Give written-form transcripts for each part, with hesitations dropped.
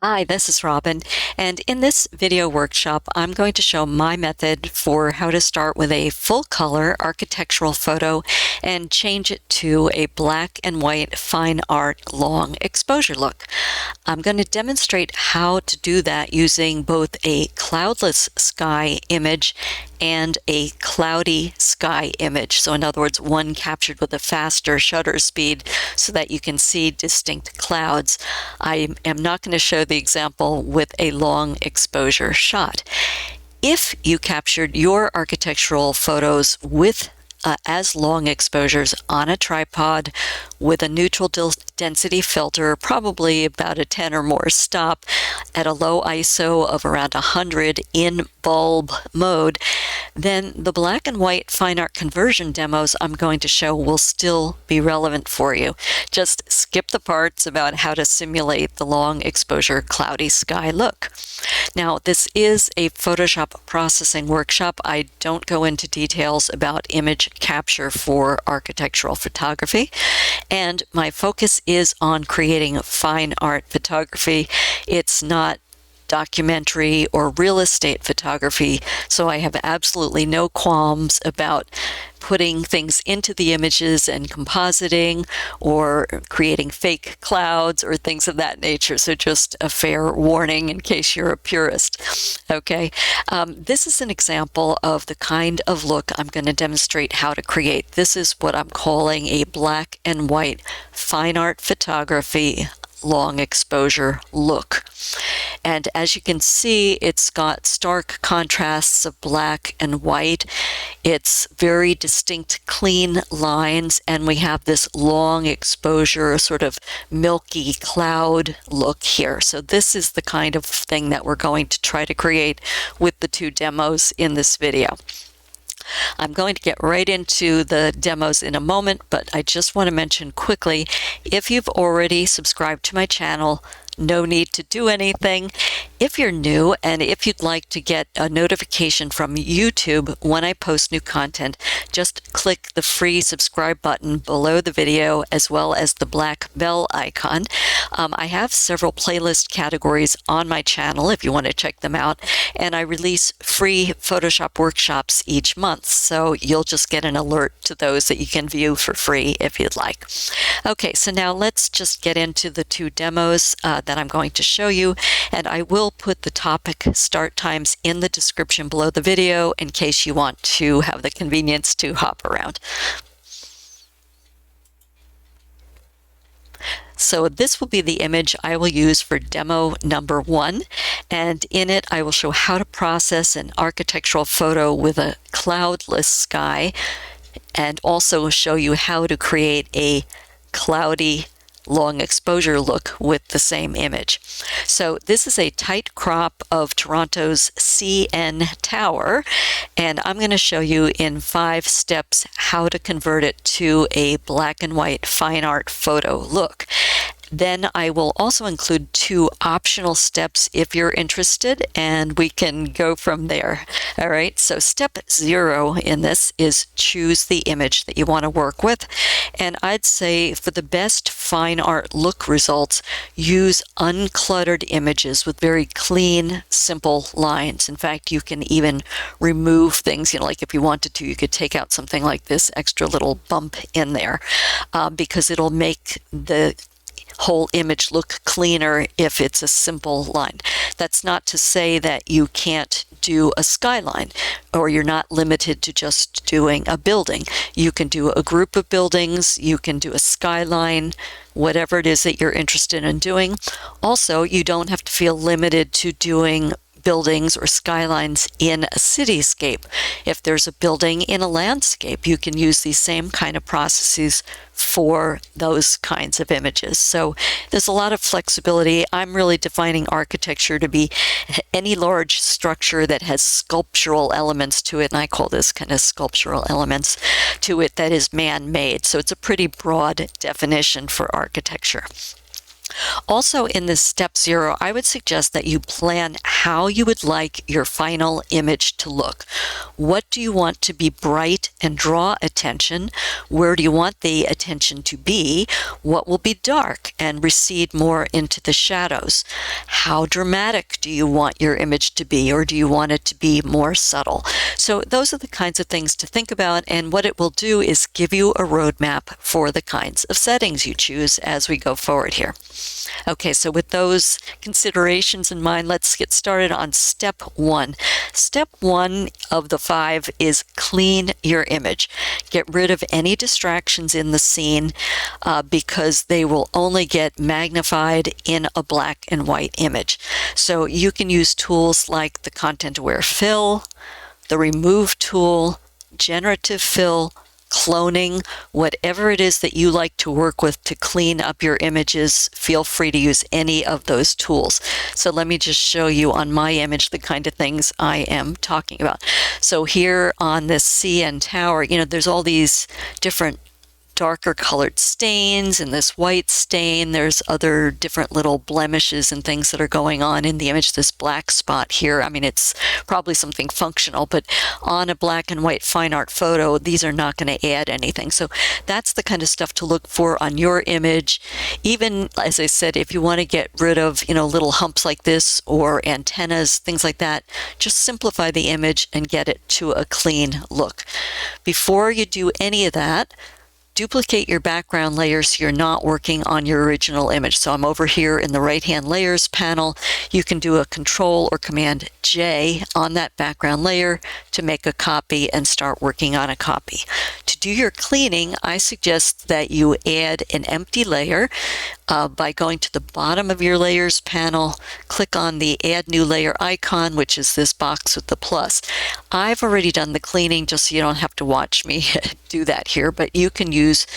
Hi, this is Robin, and in this video workshop, I'm going to show my method for how to start with a full-color architectural photo and change it to a black and white fine art long exposure look. I'm going to demonstrate how to do that using both a cloudless sky image and a cloudy sky image. So in other words, one captured with a faster shutter speed so that you can see distinct clouds. I am not going to show the example with a long exposure shot. If you captured your architectural photos with as long exposures on a tripod with a neutral density filter, probably about a 10 or more stop at a low ISO of around 100 in bulb mode, then the black and white fine art conversion demos I'm going to show will still be relevant for you. Just skip the parts about how to simulate the long exposure cloudy sky look. Now, this is a Photoshop processing workshop. I don't go into details about image capture for architectural photography, and my focus is on creating fine art photography. It's not documentary or real estate photography, so I have absolutely no qualms about putting things into the images and compositing or creating fake clouds or things of that nature. So just a fair warning in case you're a purist. Okay, this is an example of the kind of look I'm going to demonstrate how to create. This is what I'm calling a black and white fine art photography long exposure look. And as you can see, it's got stark contrasts of black and white. It's very distinct, clean lines, and we have this long exposure, sort of milky cloud look here. So this is the kind of thing that we're going to try to create with the two demos in this video. I'm going to get right into the demos in a moment, but I just want to mention quickly, if you've already subscribed to my channel, no need to do anything. If you're new and if you'd like to get a notification from YouTube when I post new content, just click the free subscribe button below the video as well as the black bell icon. I have several playlist categories on my channel if you want to check them out, and I release free Photoshop workshops each month, so you'll just get an alert to those that you can view for free if you'd like. Okay, so now let's just get into the two demos that I'm going to show you, and I will put the topic start times in the description below the video in case you want to have the convenience to hop around. So this will be the image I will use for demo number 1, and in it I will show how to process an architectural photo with a cloudless sky and also show you how to create a cloudy long exposure look with the same image. So this is a tight crop of Toronto's CN Tower, and I'm going to show you in 5 steps how to convert it to a black and white fine art photo look. Then I will also include 2 optional steps if you're interested, and we can go from there. All right, so step 0 in this is choose the image that you want to work with. And I'd say for the best fine art look results, use uncluttered images with very clean, simple lines. In fact, you can even remove things, like if you wanted to, you could take out something like this extra little bump in there because it'll make the whole image look cleaner if it's a simple line. That's not to say that you can't do a skyline or you're not limited to just doing a building. You can do a group of buildings, you can do a skyline, whatever it is that you're interested in doing. Also, you don't have to feel limited to doing buildings or skylines in a cityscape. If there's a building in a landscape, you can use these same kind of processes for those kinds of images. So there's a lot of flexibility. I'm really defining architecture to be any large structure that has sculptural elements to it, and I call this kind of sculptural elements to it that is man-made. So it's a pretty broad definition for architecture. Also, in this step 0, I would suggest that you plan how you would like your final image to look. What do you want to be bright and draw attention? Where do you want the attention to be? What will be dark and recede more into the shadows? How dramatic do you want your image to be, or do you want it to be more subtle? So those are the kinds of things to think about, and what it will do is give you a roadmap for the kinds of settings you choose as we go forward here. Okay, so with those considerations in mind, let's get started on step 1. Step 1 of the 5 is clean your image. Get rid of any distractions in the scene because they will only get magnified in a black and white image. So you can use tools like the content-aware fill, the remove tool, generative fill, cloning, whatever it is that you like to work with to clean up your images, feel free to use any of those tools. So let me just show you on my image the kind of things I am talking about. So here on this CN tower, there's all these different darker colored stains and this white stain. There's other different little blemishes and things that are going on in the image. This black spot here, it's probably something functional, but on a black and white fine art photo, these are not going to add anything. So that's the kind of stuff to look for on your image. Even, as I said, if you want to get rid of, little humps like this or antennas, things like that, just simplify the image and get it to a clean look. Before you do any of that, duplicate your background layer so you're not working on your original image. So I'm over here in the right-hand layers panel. You can do a Control or Command J on that background layer to make a copy and start working on a copy. To do your cleaning, I suggest that you add an empty layer by going to the bottom of your layers panel, click on the Add New Layer icon, which is this box with the plus. I've already done the cleaning just so you don't have to watch me do that here, but you can use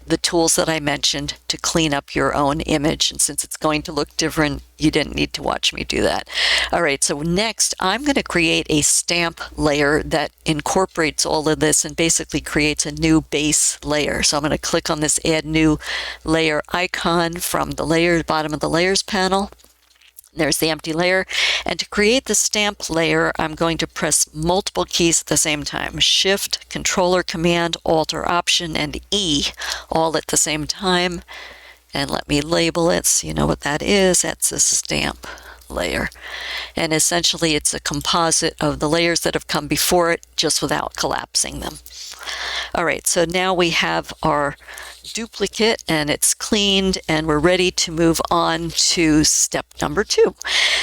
the tools that I mentioned to clean up your own image. And since it's going to look different, you didn't need to watch me do that. All right, so next I'm going to create a stamp layer that incorporates all of this and basically creates a new base layer. So I'm going to click on this Add New Layer icon from the bottom of the layers panel. There's the empty layer. And to create the stamp layer, I'm going to press multiple keys at the same time. Shift, Control or Command, Alt or Option, and E, all at the same time. And let me label it so you know what that is. That's a stamp layer. And essentially it's a composite of the layers that have come before it, just without collapsing them. All right, so now we have our duplicate and it's cleaned and we're ready to move on to step number 2.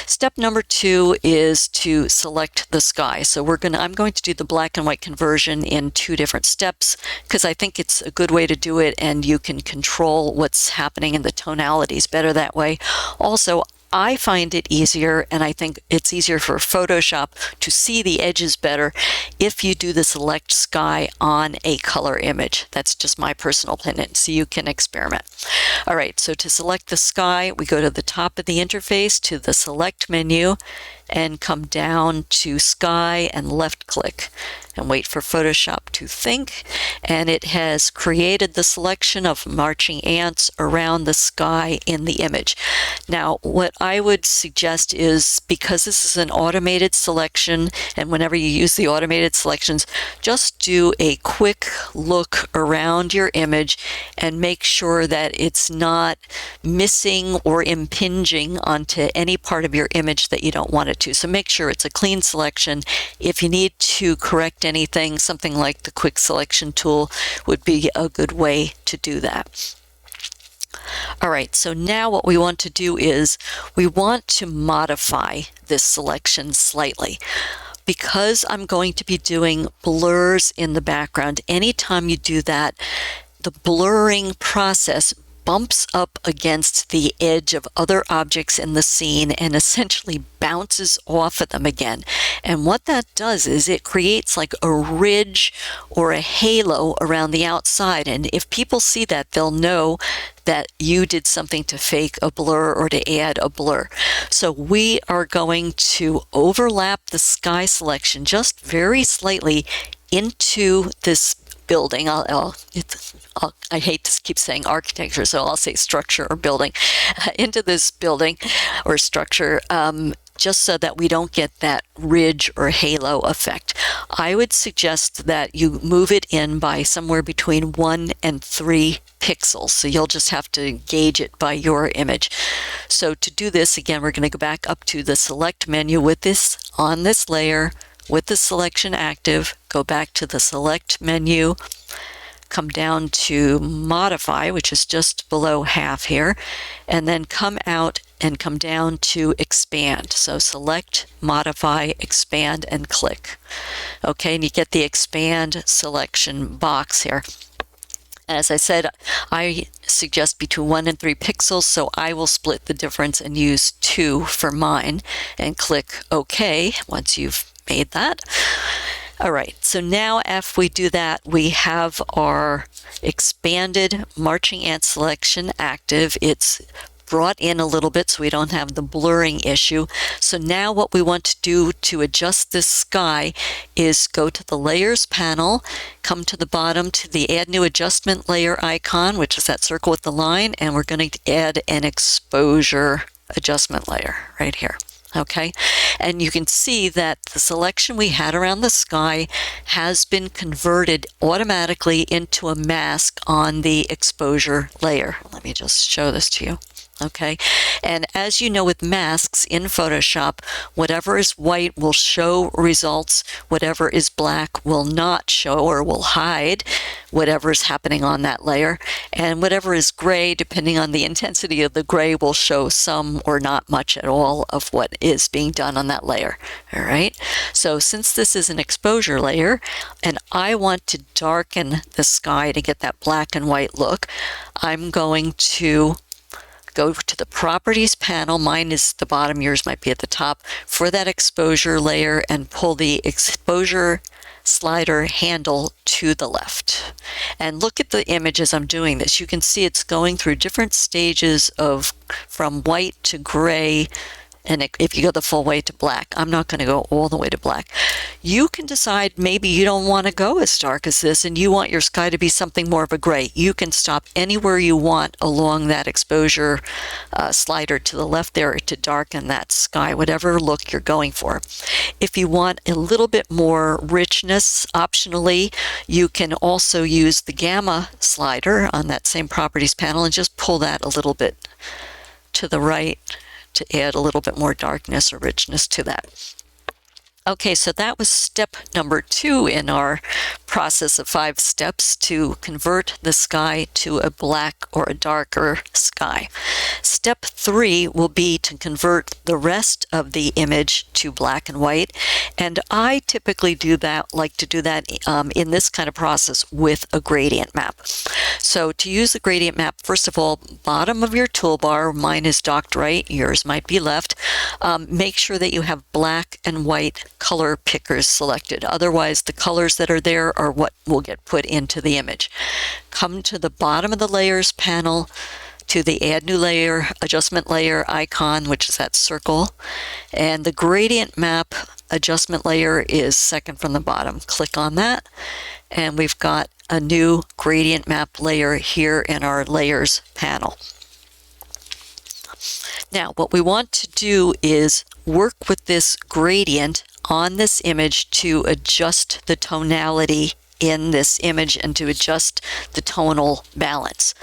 Step number 2 is to select the sky. So I'm going to do the black and white conversion in 2 different steps because I think it's a good way to do it and you can control what's happening in the tonalities better that way. Also, I find it easier, and I think it's easier for Photoshop to see the edges better if you do the select sky on a color image. That's just my personal opinion, so you can experiment. All right, so to select the sky, we go to the top of the interface to the Select menu and come down to Sky and left click and wait for Photoshop to think, and it has created the selection of marching ants around the sky in the image. Now, what I would suggest is, because this is an automated selection, and whenever you use the automated selections, just do a quick look around your image and make sure that it's not missing or impinging onto any part of your image that you don't want it to. So make sure it's a clean selection. If you need to correct anything, something like the quick selection tool would be a good way to do that. All right, so now what we want to do is we want to modify this selection slightly. Because I'm going to be doing blurs in the background, anytime you do that, the blurring process bumps up against the edge of other objects in the scene and essentially bounces off of them again. And what that does is it creates like a ridge or a halo around the outside. And if people see that, they'll know that you did something to fake a blur or to add a blur. So we are going to overlap the sky selection just very slightly into this building. I hate to keep saying architecture, so I'll say structure or building, into this building or structure, just so that we don't get that ridge or halo effect. I would suggest that you move it in by somewhere between 1 and 3 pixels. So you'll just have to gauge it by your image. So to do this, again, we're going to go back up to the select menu with this on this layer, with the selection active, go back to the select menu, come down to modify, which is just below half here, and then come out and come down to expand. So select, modify, expand, and click. Okay, and you get the expand selection box here. As I said, I suggest between 1 and 3 pixels, so I will split the difference and use 2 for mine and click OK once you've made that. All right, so now if we do that, we have our expanded marching ant selection active. It's brought in a little bit so we don't have the blurring issue. So now what we want to do to adjust this sky is go to the layers panel, come to the bottom to the add new adjustment layer icon, which is that circle with the line, and we're going to add an exposure adjustment layer right here. Okay, and you can see that the selection we had around the sky has been converted automatically into a mask on the exposure layer. Let me just show this to you. Okay, and as you know, with masks in Photoshop, whatever is white will show results, whatever is black will not show or will hide whatever is happening on that layer, and whatever is gray, depending on the intensity of the gray, will show some or not much at all of what is being done on that layer. All right, so since this is an exposure layer and I want to darken the sky to get that black and white look, I'm going to go to the properties panel. Mine is the bottom, yours might be at the top, for that exposure layer, and pull the exposure slider handle to the left. And look at the image as I'm doing this. You can see it's going through different stages of from white to gray. And if you go the full way to black, I'm not going to go all the way to black. You can decide maybe you don't want to go as dark as this and you want your sky to be something more of a gray. You can stop anywhere you want along that exposure slider to the left there to darken that sky, whatever look you're going for. If you want a little bit more richness, optionally, you can also use the gamma slider on that same properties panel and just pull that a little bit to the right to add a little bit more darkness or richness to that. Okay, so that was step number 2 in our process of 5 steps to convert the sky to a black or a darker sky. Step 3 will be to convert the rest of the image to black and white, and I typically like to do that in this kind of process with a gradient map. So to use the gradient map, first of all, bottom of your toolbar, mine is docked right, yours might be left, make sure that you have black and white color pickers selected. Otherwise, the colors that are there are what will get put into the image. Come to the bottom of the layers panel, to the add new layer, adjustment layer icon, which is that circle, and the gradient map adjustment layer is second from the bottom. Click on that, and we've got a new gradient map layer here in our layers panel. Now, what we want to do is work with this gradient on this image to adjust the tonality in this image and to adjust the tonal balance.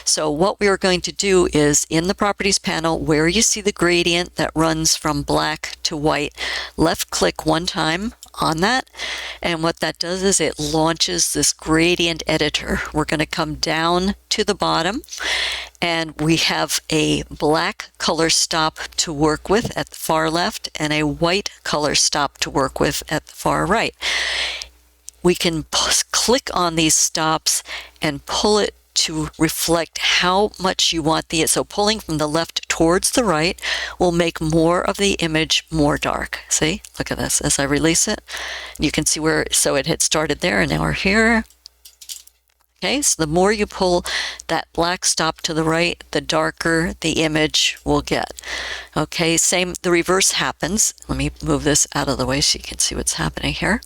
So what we are going to do is in the properties panel where you see the gradient that runs from black to white, left click one time on that, and what that does is it launches this gradient editor. We're going to come down to the bottom and we have a black color stop to work with at the far left and a white color stop to work with at the far right. We can click on these stops and pull it to reflect how much you want so pulling from the left towards the right will make more of the image more dark. See, look at this. As I release it, you can see so it had started there and now we're here. Okay, so the more you pull that black stop to the right, the darker the image will get. Okay, the reverse happens. Let me move this out of the way so you can see what's happening here.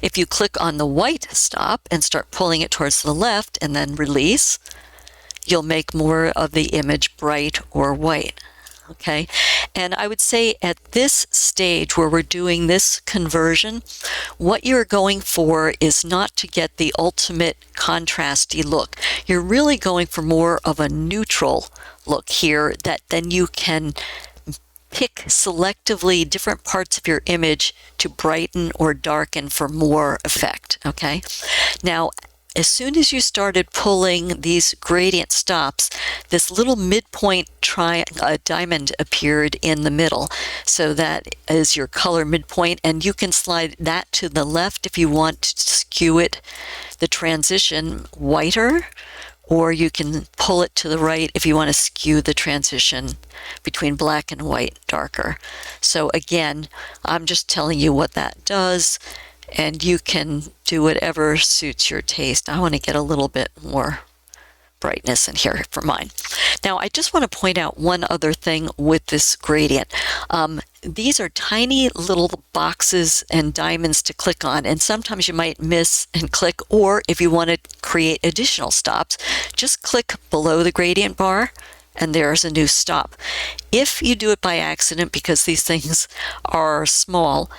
If you click on the white stop and start pulling it towards the left and then release, you'll make more of the image bright or white. Okay, and I would say at this stage where we're doing this conversion, what you're going for is not to get the ultimate contrasty look. You're really going for more of a neutral look here that then you can pick selectively different parts of your image to brighten or darken for more effect. Okay, now as soon as you started pulling these gradient stops, this little midpoint diamond appeared in the middle. So that is your color midpoint, and you can slide that to the left if you want to skew it, the transition whiter, or you can pull it to the right if you want to skew the transition between black and white darker. So again, I'm just telling you what that does, and you can do whatever suits your taste. I want to get a little bit more brightness in here for mine. Now, I just want to point out one other thing with this gradient. These are tiny little boxes and diamonds to click on, and sometimes you might miss and click, or if you want to create additional stops, just click below the gradient bar and there's a new stop. If you do it by accident, because these things are small,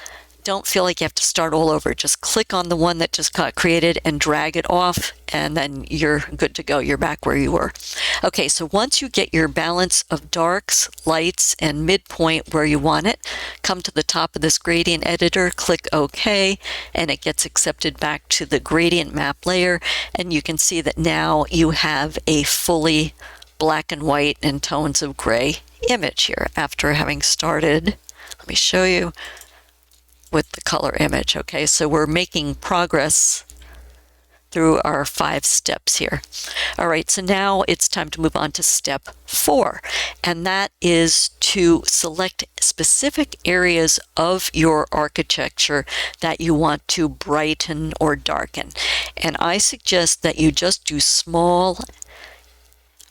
don't feel like you have to start all over. Just click on the one that just got created and drag it off, and then you're good to go. You're back where you were. Okay, so once you get your balance of darks, lights, and midpoint where you want it, come to the top of this gradient editor, click OK, and it gets accepted back to the gradient map layer, and you can see that now you have a fully black and white and tones of gray image here after having started. Let me show you with the color image. Okay, so we're making progress through our 5 steps here. All right, so now it's time to move on to step 4, and that is to select specific areas of your architecture that you want to brighten or darken. And I suggest that you just do small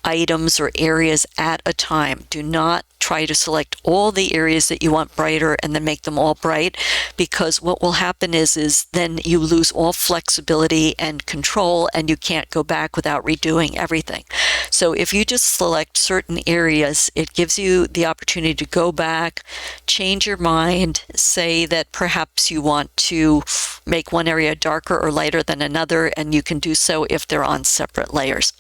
items or areas at a time. Do not try to select all the areas that you want brighter and then make them all bright, because what will happen is then you lose all flexibility and control, and you can't go back without redoing everything. So if you just select certain areas, it gives you the opportunity to go back, change your mind, say that perhaps you want to make one area darker or lighter than another, and you can do so if they're on separate layers.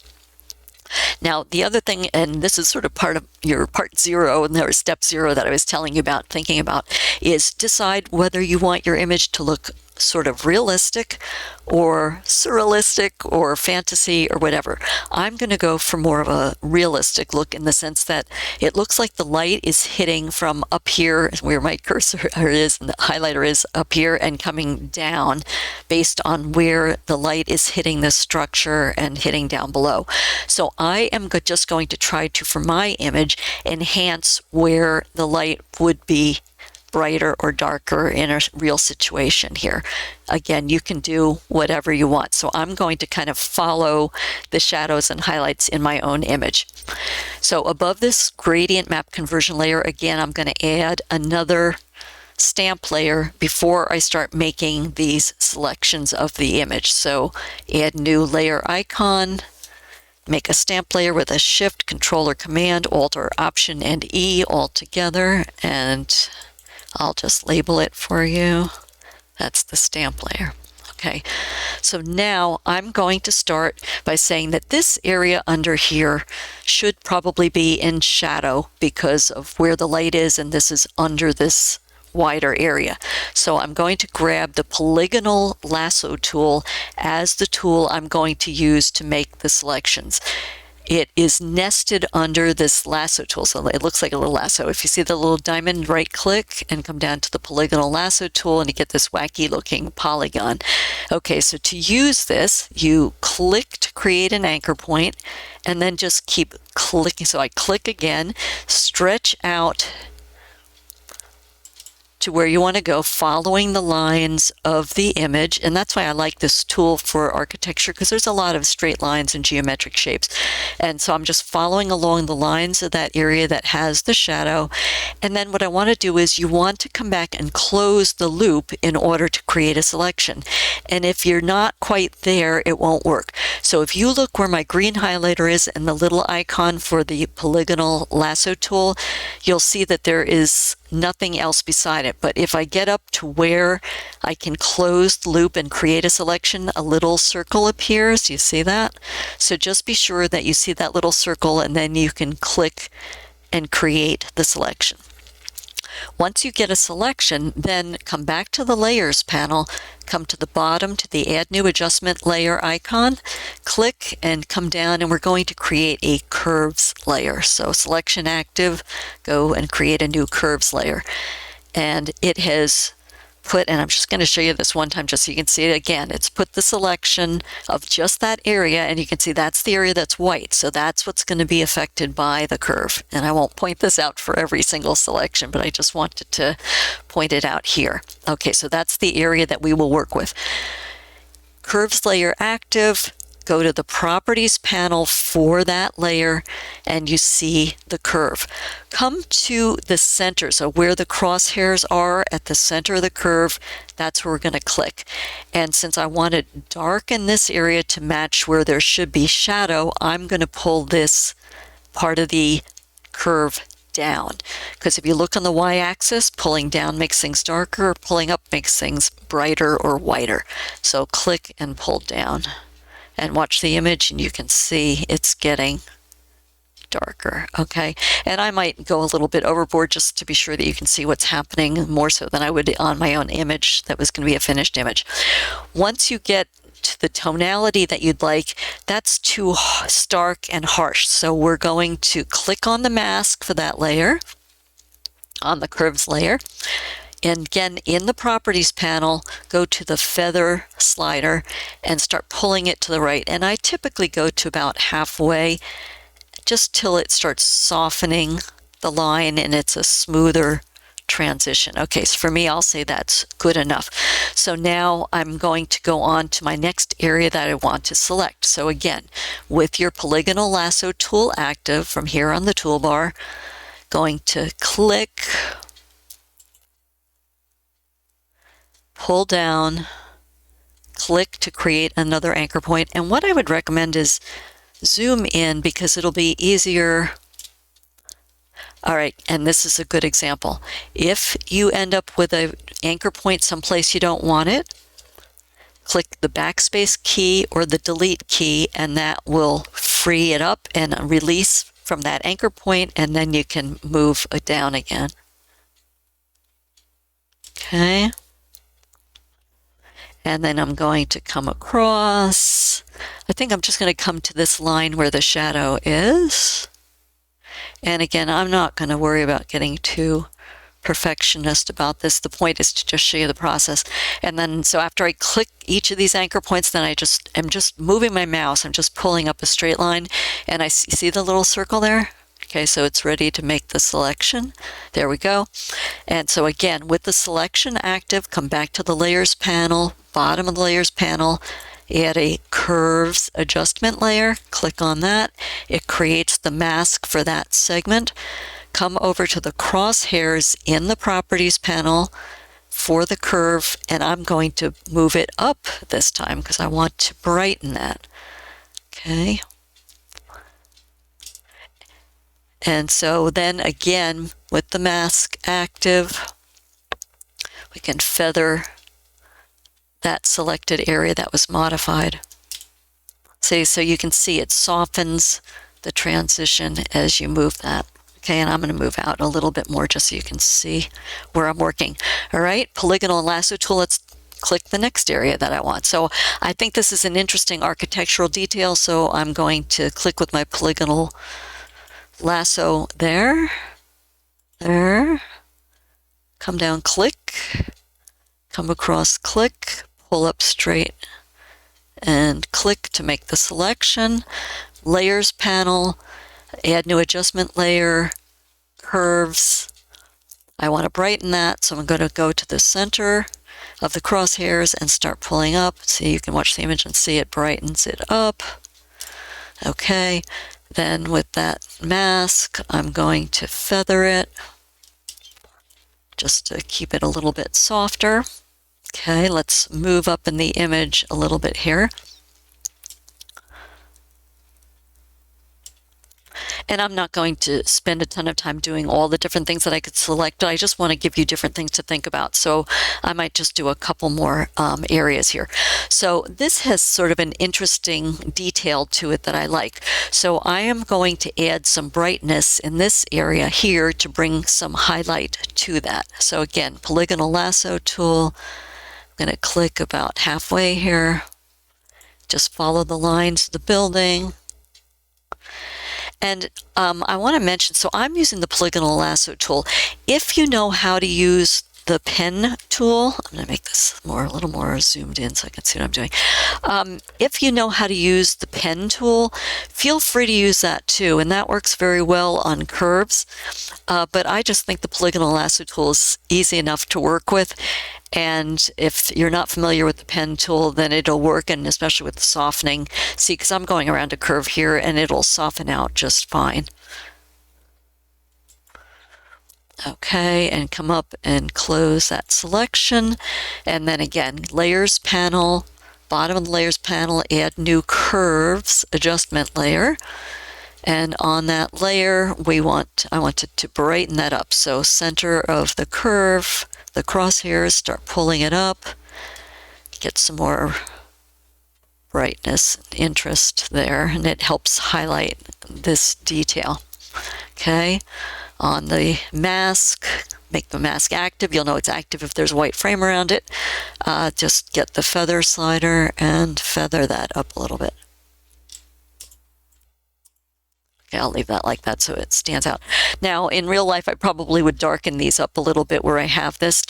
Now, the other thing, and this is sort of part of your part 0 or step 0 that I was telling you about, thinking about, is decide whether you want your image to look sort of realistic or surrealistic or fantasy or whatever. I'm going to go for more of a realistic look, in the sense that it looks like the light is hitting from up here where my cursor is and the highlighter is up here, and coming down based on where the light is hitting the structure and hitting down below. So I am just going to try to, for my image, enhance where the light would be brighter or darker in a real situation here. Again, you can do whatever you want. So I'm going to kind of follow the shadows and highlights in my own image. So above this gradient map conversion layer, again, I'm going to add another stamp layer before I start making these selections of the image. So add new layer icon, make a stamp layer with a Shift, Control, or Command, Alt, or Option, and E all together, and I'll just label it for you. That's the stamp layer. Okay, so now I'm going to start by saying that this area under here should probably be in shadow because of where the light is, and this is under this wider area. So I'm going to grab the polygonal lasso tool as the tool I'm going to use to make the selections. It is nested under this lasso tool, so it looks like a little lasso. If you see the little diamond, right click and come down to the polygonal lasso tool, and you get this wacky looking polygon. Okay, so to use this, you click to create an anchor point, and then just keep clicking. So I click again, stretch out to where you want to go, following the lines of the image. And that's why I like this tool for architecture, because there's a lot of straight lines and geometric shapes. And so I'm just following along the lines of that area that has the shadow. And then what I want to do is you want to come back and close the loop in order to create a selection. And if you're not quite there, it won't work. So if you look where my green highlighter is and the little icon for the polygonal lasso tool, you'll see that there is nothing else beside it. But if I get up to where I can close the loop and create a selection, a little circle appears. You see that? So just be sure that you see that little circle, and then you can click and create the selection. Once you get a selection, then come back to the Layers panel, come to the bottom to the Add New Adjustment Layer icon, click and come down, and we're going to create a Curves layer. So Selection active, go and create a new Curves layer. And it has put, and I'm just going to show you this one time just so you can see it again, it's put the selection of just that area, and you can see that's the area that's white, so that's what's going to be affected by the curve. And I won't point this out for every single selection, but I just wanted to point it out here. Okay, so that's the area that we will work with. Curves layer active, go to the Properties panel for that layer, and you see the curve. Come to the center, so where the crosshairs are at the center of the curve, that's where we're going to click. And since I want to darken this area to match where there should be shadow, I'm going to pull this part of the curve down. Because if you look on the y-axis, pulling down makes things darker, pulling up makes things brighter or whiter. So click and pull down. And watch the image, and you can see it's getting darker. Okay, and I might go a little bit overboard just to be sure that you can see what's happening more so than I would on my own image that was going to be a finished image. Once you get to the tonality that you'd like, that's too stark and harsh. So we're going to click on the mask for that layer, on the Curves layer. And again, in the Properties panel, go to the Feather slider and start pulling it to the right. And I typically go to about halfway, just till it starts softening the line and it's a smoother transition. Okay, so for me, I'll say that's good enough. So now I'm going to go on to my next area that I want to select. So again, with your polygonal lasso tool active from here on the toolbar, going to click, pull down, click to create another anchor point. And what I would recommend is zoom in, because it'll be easier. All right, and this is a good example. If you end up with an anchor point someplace you don't want it, click the backspace key or the delete key, and that will free it up and release from that anchor point, and then you can move it down again. Okay. And then I'm going to come across. I think I'm just going to come to this line where the shadow is. And again, I'm not going to worry about getting too perfectionist about this. The point is to just show you the process. And then, so after I click each of these anchor points, then I'm just moving my mouse. I'm just pulling up a straight line. And I see the little circle there? Okay, so it's ready to make the selection. There we go. And so again, with the selection active, come back to the Layers panel, bottom of the Layers panel, add a Curves adjustment layer, click on that. It creates the mask for that segment. Come over to the crosshairs in the Properties panel for the curve, and I'm going to move it up this time because I want to brighten that. Okay. And so then again, with the mask active, we can feather that selected area that was modified. See, so you can see it softens the transition as you move that. Okay, and I'm going to move out a little bit more just so you can see where I'm working. All right, polygonal lasso tool, let's click the next area that I want. So I think this is an interesting architectural detail, so I'm going to click with my polygonal lasso there, come down, click, come across, click, pull up straight, and click to make the selection. Layers panel, add new adjustment layer, curves. I want to brighten that, so I'm going to go to the center of the crosshairs and start pulling up. See, you can watch the image and see it brightens it up. Okay, then with that mask, I'm going to feather it just to keep it a little bit softer. Okay, let's move up in the image a little bit here. And I'm not going to spend a ton of time doing all the different things that I could select, but I just want to give you different things to think about. So I might just do a couple more areas here. So this has sort of an interesting detail to it that I like. So I am going to add some brightness in this area here to bring some highlight to that. So again, polygonal lasso tool. I'm going to click about halfway here. Just follow the lines of the building. And I want to mention, so I'm using the polygonal lasso tool. If you know how to use the pen tool, I'm going to make this a little more zoomed in so I can see what I'm doing. If you know how to use the pen tool, feel free to use that too, and that works very well on curves. But I just think the polygonal lasso tool is easy enough to work with. And if you're not familiar with the pen tool, then it'll work, and especially with the softening. See, because I'm going around a curve here, and it'll soften out just fine. Okay, and come up and close that selection. And then again, layers panel, bottom of the layers panel, add new curves, adjustment layer. And on that layer, I want to brighten that up. So center of the curve, the crosshairs, start pulling it up, get some more brightness and interest there, and it helps highlight this detail. Okay, on the mask, make the mask active. You'll know it's active if there's a white frame around it. Just get the feather slider and feather that up a little bit. Okay, I'll leave that like that so it stands out. Now, in real life, I probably would darken these up a little bit where I have this,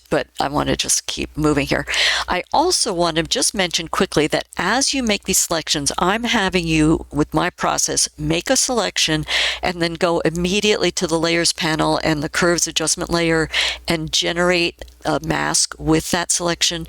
but I want to just keep moving here. I also want to just mention quickly that as you make these selections, I'm having you, with my process, make a selection and then go immediately to the layers panel and the curves adjustment layer and generate a mask with that selection.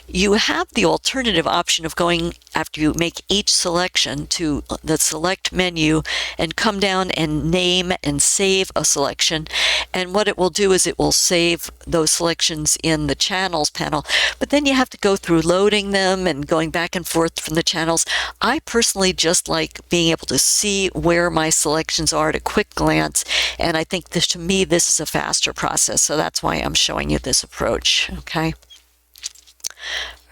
You have the alternative option of going, after you make each selection, to the select menu and come down and name and save a selection. And what it will do is it will save those selections in the channels panel, but then you have to go through loading them and going back and forth from the channels. I personally just like being able to see where my selections are at a quick glance, and I think this, to me, this is a faster process, so that's why I'm showing you this approach. Okay.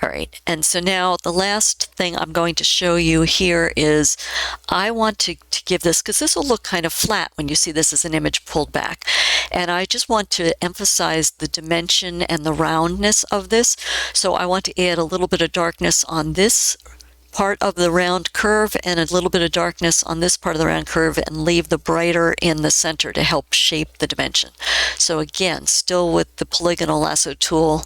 All right, and so now the last thing I'm going to show you here is I want to give this, because this will look kind of flat when you see this as an image pulled back. And I just want to emphasize the dimension and the roundness of this. So I want to add a little bit of darkness on this part of the round curve and a little bit of darkness on this part of the round curve, and leave the brighter in the center to help shape the dimension. So again, still with the polygonal lasso tool.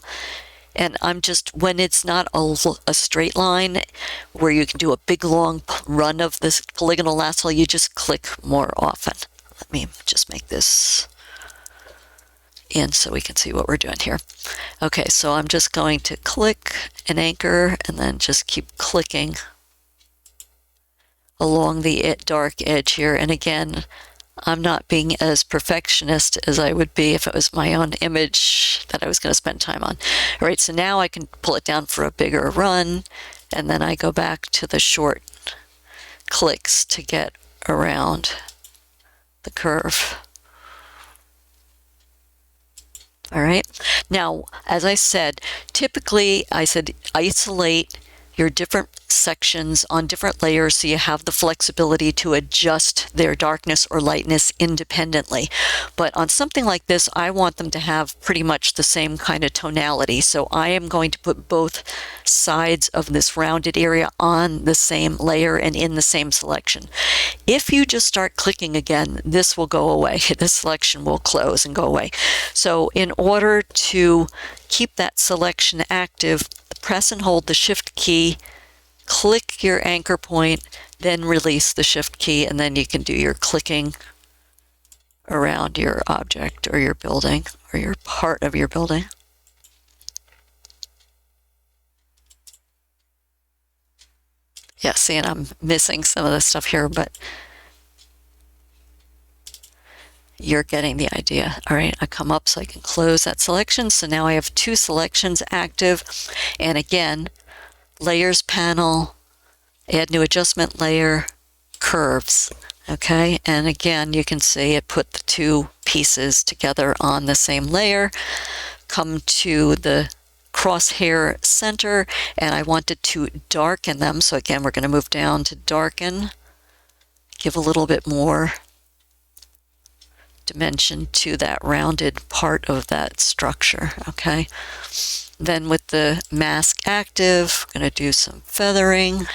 And I'm just, when it's not a straight line where you can do a big long run of this polygonal lasso, you just click more often. Let me just make this in so we can see what we're doing here. Okay, so I'm just going to click an anchor and then just keep clicking along the dark edge here. And again, I'm not being as perfectionist as I would be if it was my own image that I was going to spend time on. All right, so now I can pull it down for a bigger run, and then I go back to the short clicks to get around the curve. All right, now, as I said, typically I said isolate your different sections on different layers so you have the flexibility to adjust their darkness or lightness independently. But on something like this, I want them to have pretty much the same kind of tonality. So I am going to put both sides of this rounded area on the same layer and in the same selection. If you just start clicking again, this will go away. This selection will close and go away. So in order to keep that selection active, press and hold the Shift key, click your anchor point, then release the Shift key, and then you can do your clicking around your object or your building or your part of your building. Yeah, see, and I'm missing some of the stuff here, but you're getting the idea. All right, I come up so I can close that selection. So now I have two selections active. And again, layers panel, add new adjustment layer, curves. Okay, and again, you can see it put the two pieces together on the same layer. Come to the crosshair center, and I wanted to darken them. So again, we're going to move down to darken, give a little bit more dimension to that rounded part of that structure. Okay, then with the mask active, we're going to do some feathering.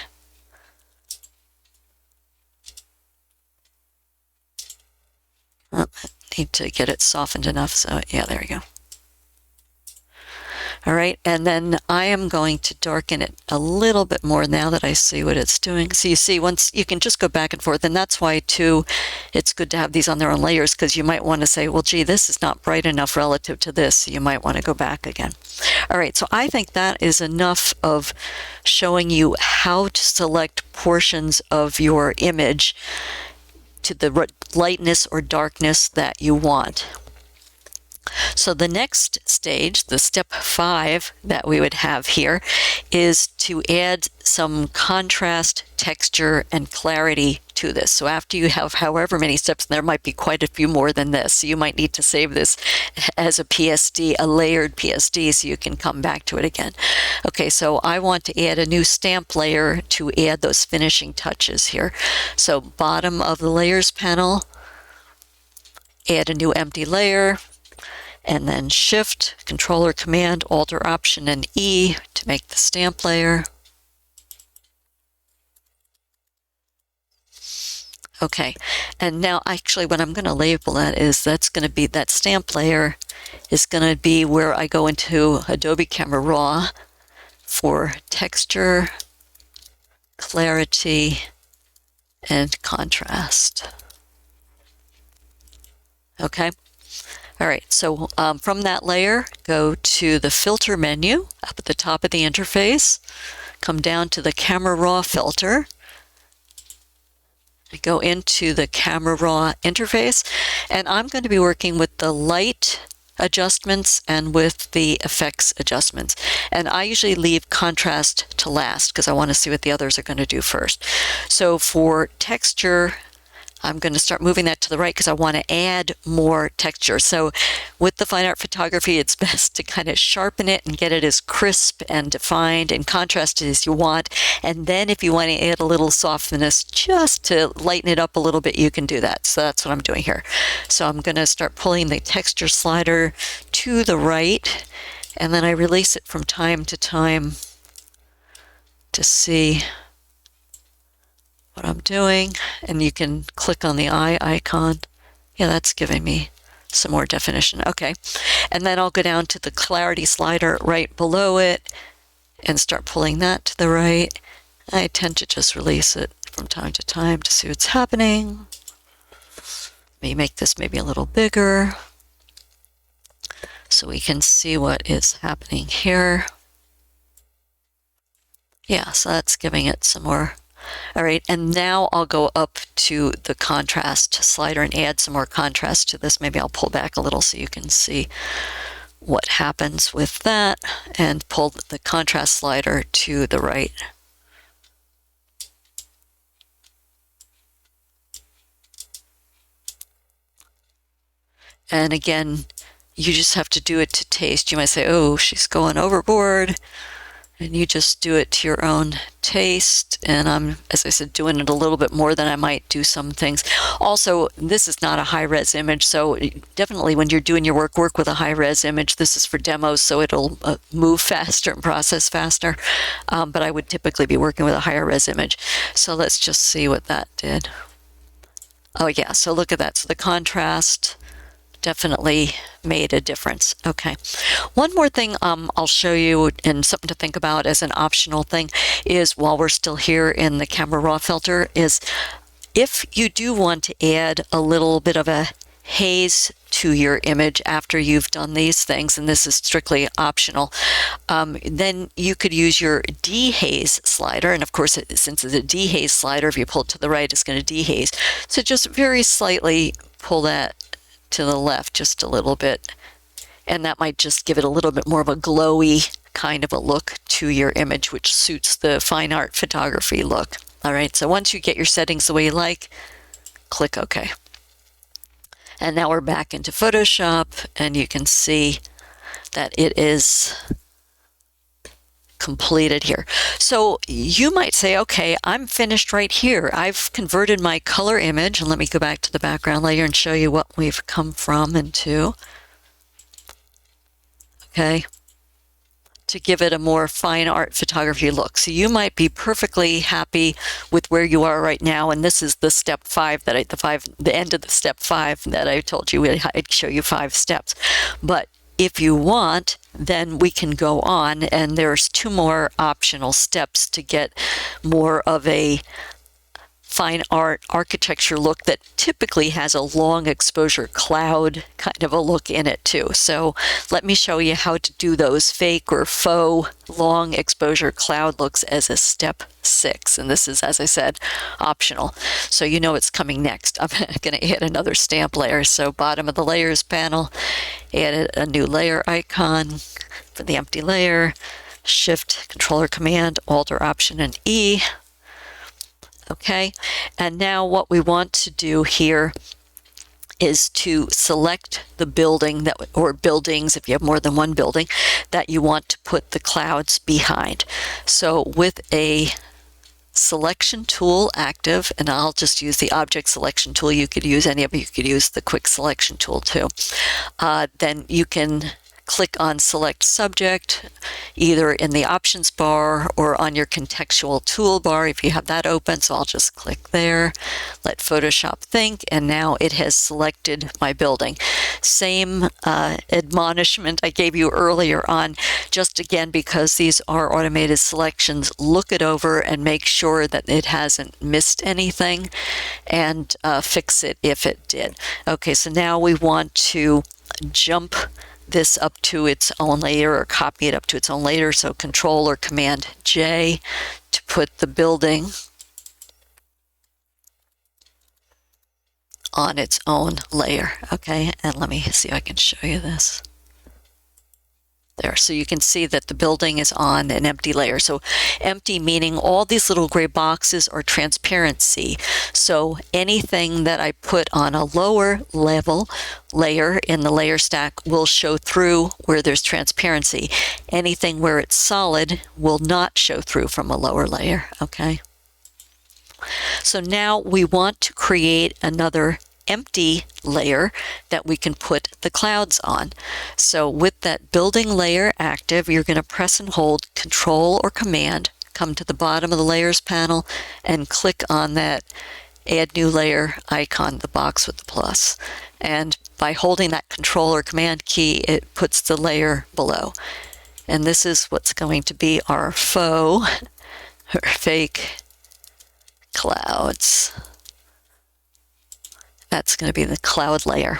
Oh, I need to get it softened enough, so yeah, there we go. All right, and then I am going to darken it a little bit more now that I see what it's doing. So you see, once you can just go back and forth, and that's why too it's good to have these on their own layers, because you might want to say, well, gee, this is not bright enough relative to this, so you might want to go back again. All right, so I think that is enough of showing you how to select portions of your image to the lightness or darkness that you want. So the next stage, the step 5 that we would have here, is to add some contrast, texture, and clarity to this. So after you have however many steps, there might be quite a few more than this. So you might need to save this as a PSD, a layered PSD, so you can come back to it again. Okay, so I want to add a new stamp layer to add those finishing touches here. So bottom of the layers panel, add a new empty layer, and then Shift, Control or Command, Alt or Option, and E to make the stamp layer. Okay, and now actually what I'm going to label that is that's going to be that stamp layer is going to be where I go into Adobe Camera Raw for texture, clarity, and contrast. Okay. All right, so from that layer, go to the filter menu up at the top of the interface, come down to the Camera Raw filter, go into the Camera Raw interface, and I'm going to be working with the light adjustments and with the effects adjustments. And I usually leave contrast to last because I want to see what the others are going to do first. So for texture, I'm going to start moving that to the right because I want to add more texture. So with the fine art photography, it's best to kind of sharpen it and get it as crisp and defined and contrasted as you want. And then if you want to add a little softness just to lighten it up a little bit, you can do that. So that's what I'm doing here. So I'm going to start pulling the texture slider to the right, and then I release it from time to time to see what I'm doing, and you can click on the eye icon. Yeah, that's giving me some more definition. Okay, and then I'll go down to the clarity slider right below it and start pulling that to the right. I tend to just release it from time to time to see what's happening. Let me make this maybe a little bigger so we can see what is happening here. Yeah, so that's giving it some more. All right, and now I'll go up to the contrast slider and add some more contrast to this. Maybe I'll pull back a little so you can see what happens with that, and pull the contrast slider to the right. And again, you just have to do it to taste. You might say, oh, she's going overboard. And you just do it to your own taste. And I'm, as I said, doing it a little bit more than I might do some things. Also, this is not a high-res image, so definitely when you're doing your work with a high-res image. This is for demos, so it'll move faster and process faster. But I would typically be working with a higher-res image. So let's just see what that did. Oh yeah, so look at that. So the contrast definitely made a difference. Okay. One more thing I'll show you, and something to think about as an optional thing, is while we're still here in the Camera Raw filter, is if you do want to add a little bit of a haze to your image after you've done these things, and this is strictly optional, then you could use your dehaze slider. And of course, since it's a dehaze slider, if you pull it to the right, it's going to dehaze. So just very slightly pull that to the left just a little bit, and that might just give it a little bit more of a glowy kind of a look to your image, which suits the fine art photography look. All right, so once you get your settings the way you like, click OK. And now we're back into Photoshop, and you can see that it is completed here. So you might say, okay, I'm finished right here. I've converted my color image, and let me go back to the background layer and show you what we've come from and to. Okay, to give it a more fine art photography look. So you might be perfectly happy with where you are right now, and this is the step 5 that the end of the step 5 that I told you I'd show you 5 steps. But if you want, then we can go on, and there's 2 more optional steps to get more of a fine art architecture look that typically has a long exposure cloud kind of a look in it too. So let me show you how to do those fake or faux long exposure cloud looks as a step 6. And this is, as I said, optional. So you know it's coming next. I'm going to add another stamp layer. So bottom of the layers panel, added a new layer icon for the empty layer, Shift, Control or Command, Alt or Option and E. Okay, and now what we want to do here is to select the building that, or buildings, if you have more than one building, that you want to put the clouds behind. So with a selection tool active, and I'll just use the object selection tool, you could use any of them, you could use the quick selection tool too, then you can click on Select Subject, either in the options bar or on your contextual toolbar if you have that open. So I'll just click there, let Photoshop think, and now it has selected my building. Same admonishment I gave you earlier on, just again, because these are automated selections, look it over and make sure that it hasn't missed anything, and fix it if it did. Okay, so now we want to jump this up to its own layer, or copy it up to its own layer. So Control or Command J to put the building on its own layer. Okay, and let me see if I can show you this. There, so you can see that the building is on an empty layer. So empty meaning all these little gray boxes are transparency. So anything that I put on a lower level layer in the layer stack will show through where there's transparency. Anything where it's solid will not show through from a lower layer. Okay. So now we want to create another empty layer that we can put the clouds on. So with that building layer active, you're going to press and hold Control or Command, come to the bottom of the layers panel, and click on that Add New Layer icon, the box with the plus. And by holding that Control or Command key, it puts the layer below. And this is what's going to be our faux or fake clouds. That's going to be the cloud layer.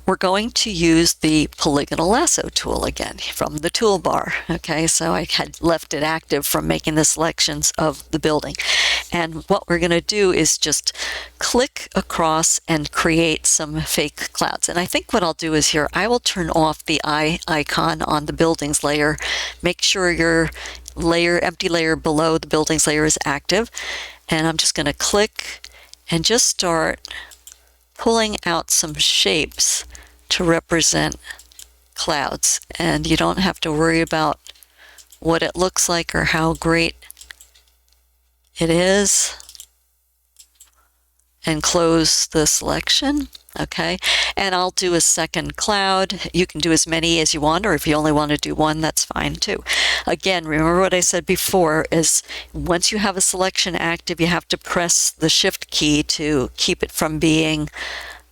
We're going to use the polygonal lasso tool again from the toolbar. Okay, so I had left it active from making the selections of the building. And what we're going to do is just click across and create some fake clouds. And I think what I'll do is here, I will turn off the eye icon on the buildings layer. Make sure your layer, empty layer below the buildings layer is active. And I'm just going to click and just start pulling out some shapes to represent clouds. And you don't have to worry about what it looks like or how great it is. And close the selection. Okay, and I'll do a second cloud. You can do as many as you want, or if you only want to do one, that's fine too. Again, remember what I said before is once you have a selection active, you have to press the Shift key to keep it from being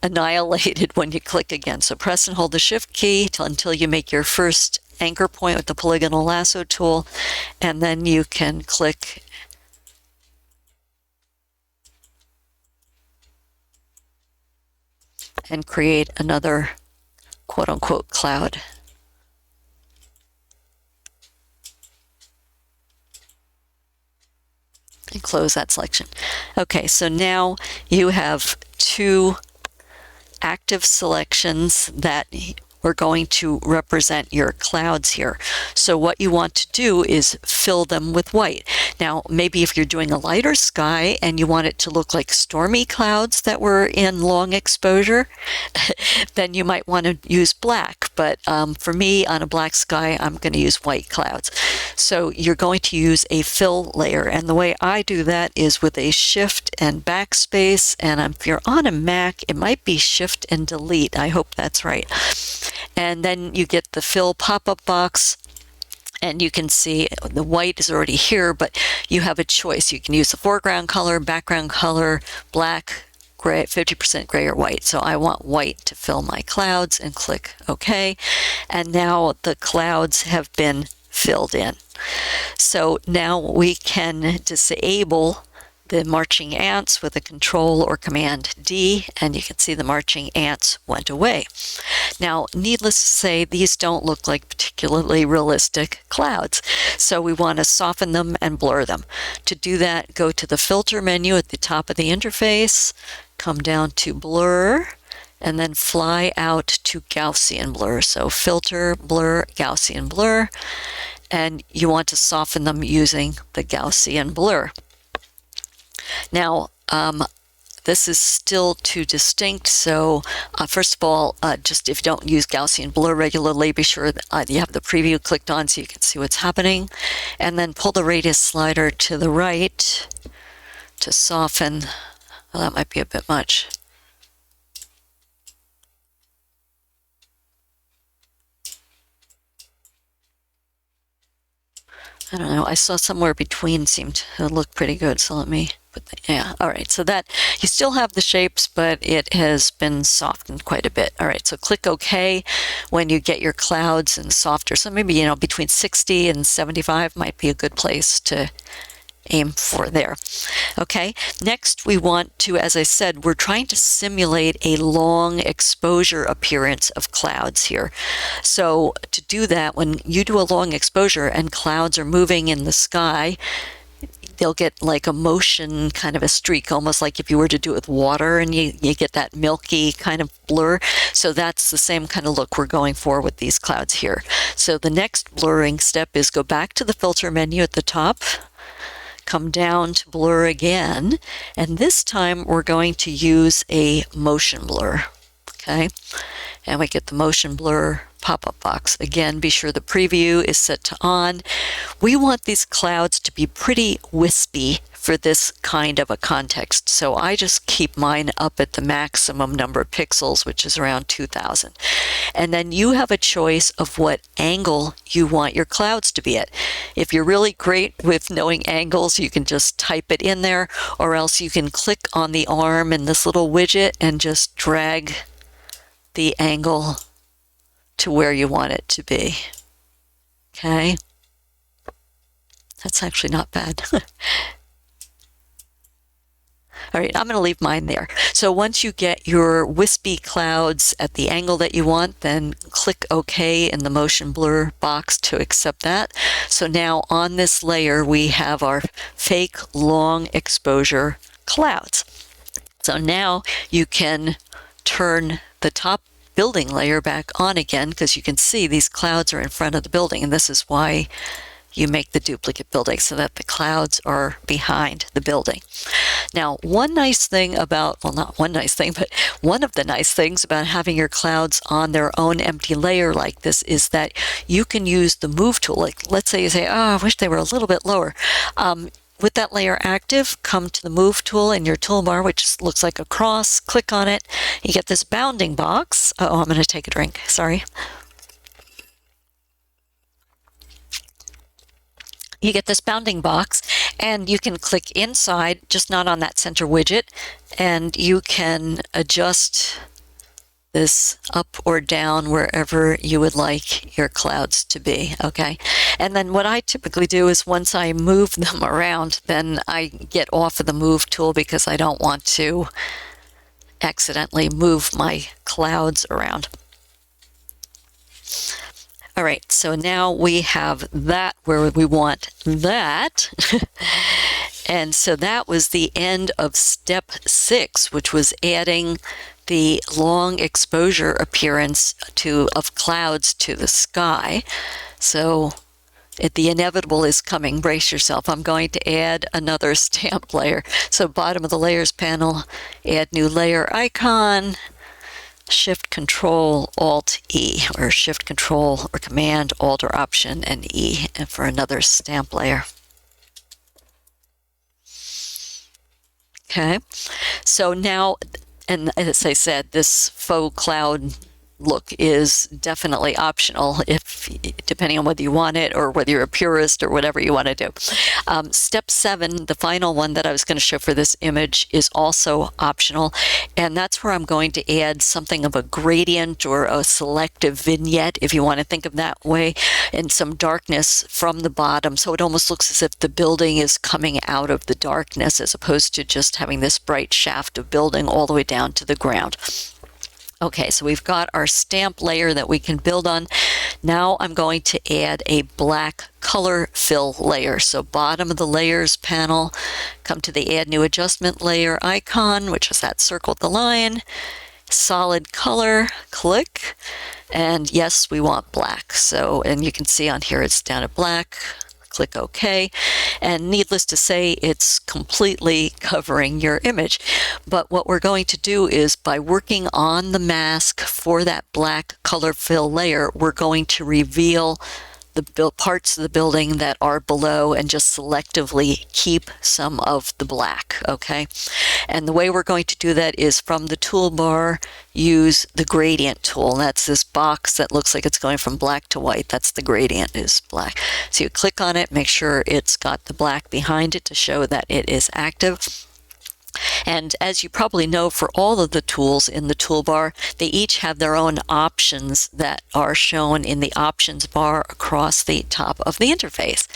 annihilated when you click again. So press and hold the Shift key until you make your first anchor point with the polygonal lasso tool, and then you can click and create another quote-unquote cloud. And close that selection. Okay, so now you have two active selections that we're going to represent your clouds here. So what you want to do is fill them with white. Now, maybe if you're doing a lighter sky and you want it to look like stormy clouds that were in long exposure, then you might want to use black. But for me, on a black sky, I'm going to use white clouds. So you're going to use a fill layer. And the way I do that is with a shift and backspace. And if you're on a Mac, it might be shift and delete. I hope that's right. And then you get the fill pop-up box, and you can see the white is already here, but you have a choice. You can use the foreground color, background color, black, gray, 50% gray or white. So I want white to fill my clouds, and click OK. And now the clouds have been filled in. So now we can disable the marching ants with a Control or Command D, and you can see the marching ants went away. Now, needless to say, these don't look like particularly realistic clouds, so we want to soften them and blur them. To do that, go to the Filter menu at the top of the interface, come down to Blur, and then fly out to Gaussian Blur. So Filter, Blur, Gaussian Blur, and you want to soften them using the Gaussian Blur. Now, this is still too distinct, so first of all, just if you don't use Gaussian blur regularly, be sure that you have the preview clicked on so you can see what's happening. And then pull the radius slider to the right to soften. Well, that might be a bit much. I don't know, I saw somewhere between seemed to look pretty good, so let me put the, yeah, all right, so that, you still have the shapes, but it has been softened quite a bit. All right, so click OK when you get your clouds and softer. So maybe, you know, between 60 and 75 might be a good place to aim for there. Okay, next we want to, as I said, we're trying to simulate a long exposure appearance of clouds here. So to do that, when you do a long exposure and clouds are moving in the sky, they'll get like a motion, kind of a streak, almost like if you were to do it with water and you get that milky kind of blur. So that's the same kind of look we're going for with these clouds here. So the next blurring step is go back to the filter menu at the top, come down to blur again, and this time we're going to use a motion blur. Okay, and we get the motion blur pop-up box. Again, be sure the preview is set to on. We want these clouds to be pretty wispy for this kind of a context, so I just keep mine up at the maximum number of pixels, which is around 2000. And then you have a choice of what angle you want your clouds to be at. If you're really great with knowing angles, you can just type it in there, or else you can click on the arm in this little widget and just drag the angle to where you want it to be. Okay, that's actually not bad. All right, I'm going to leave mine there. So once you get your wispy clouds at the angle that you want, then click OK in the motion blur box to accept that. So now on this layer, we have our fake long exposure clouds. So now you can turn the top building layer back on again, because you can see these clouds are in front of the building, and this is why you make the duplicate building, so that the clouds are behind the building. Now, one nice thing about, well, not one nice thing, but one of the nice things about having your clouds on their own empty layer like this is that you can use the move tool. Like, let's say you say, oh, I wish they were a little bit lower. With that layer active, come to the Move tool in your toolbar, which looks like a cross. Click on it. You get this bounding box. Oh, I'm going to take a drink. Sorry. You get this bounding box, and you can click inside, just not on that center widget, and you can adjust this up or down wherever you would like your clouds to be. Okay, and then what I typically do is once I move them around, then I get off of the Move tool, because I don't want to accidentally move my clouds around. All right, so now we have that where we want that. And so that was the end of step 6, which was adding the long exposure appearance of clouds to the sky. So the inevitable is coming. Brace yourself. I'm going to add another stamp layer. So bottom of the layers panel, add new layer icon, Shift Control Alt E, or Shift Control or Command Alt or Option and E, and for another stamp layer. Okay, so now, and as I said, this faux cloud look is definitely optional, if depending on whether you want it or whether you're a purist or whatever you want to do. Step 7, the final one that I was going to show for this image, is also optional, and that's where I'm going to add something of a gradient or a selective vignette, if you want to think of that way, and some darkness from the bottom, so it almost looks as if the building is coming out of the darkness as opposed to just having this bright shaft of building all the way down to the ground. Okay, so we've got our stamp layer that we can build on. Now I'm going to add a black color fill layer. So bottom of the layers panel, come to the add new adjustment layer icon, which is that circle with the line, solid color, click, and yes, we want black. So, and you can see on here it's down at black. Click OK, and needless to say, it's completely covering your image. But what we're going to do is, by working on the mask for that black color fill layer, we're going to reveal the parts of the building that are below and just selectively keep some of the black, okay? And the way we're going to do that is from the toolbar, use the gradient tool. And that's this box that looks like it's going from black to white. That's the gradient, is black. So you click on it, make sure it's got the black behind it to show that it is active. And as you probably know, for all of the tools in the toolbar, they each have their own options that are shown in the options bar across the top of the interface.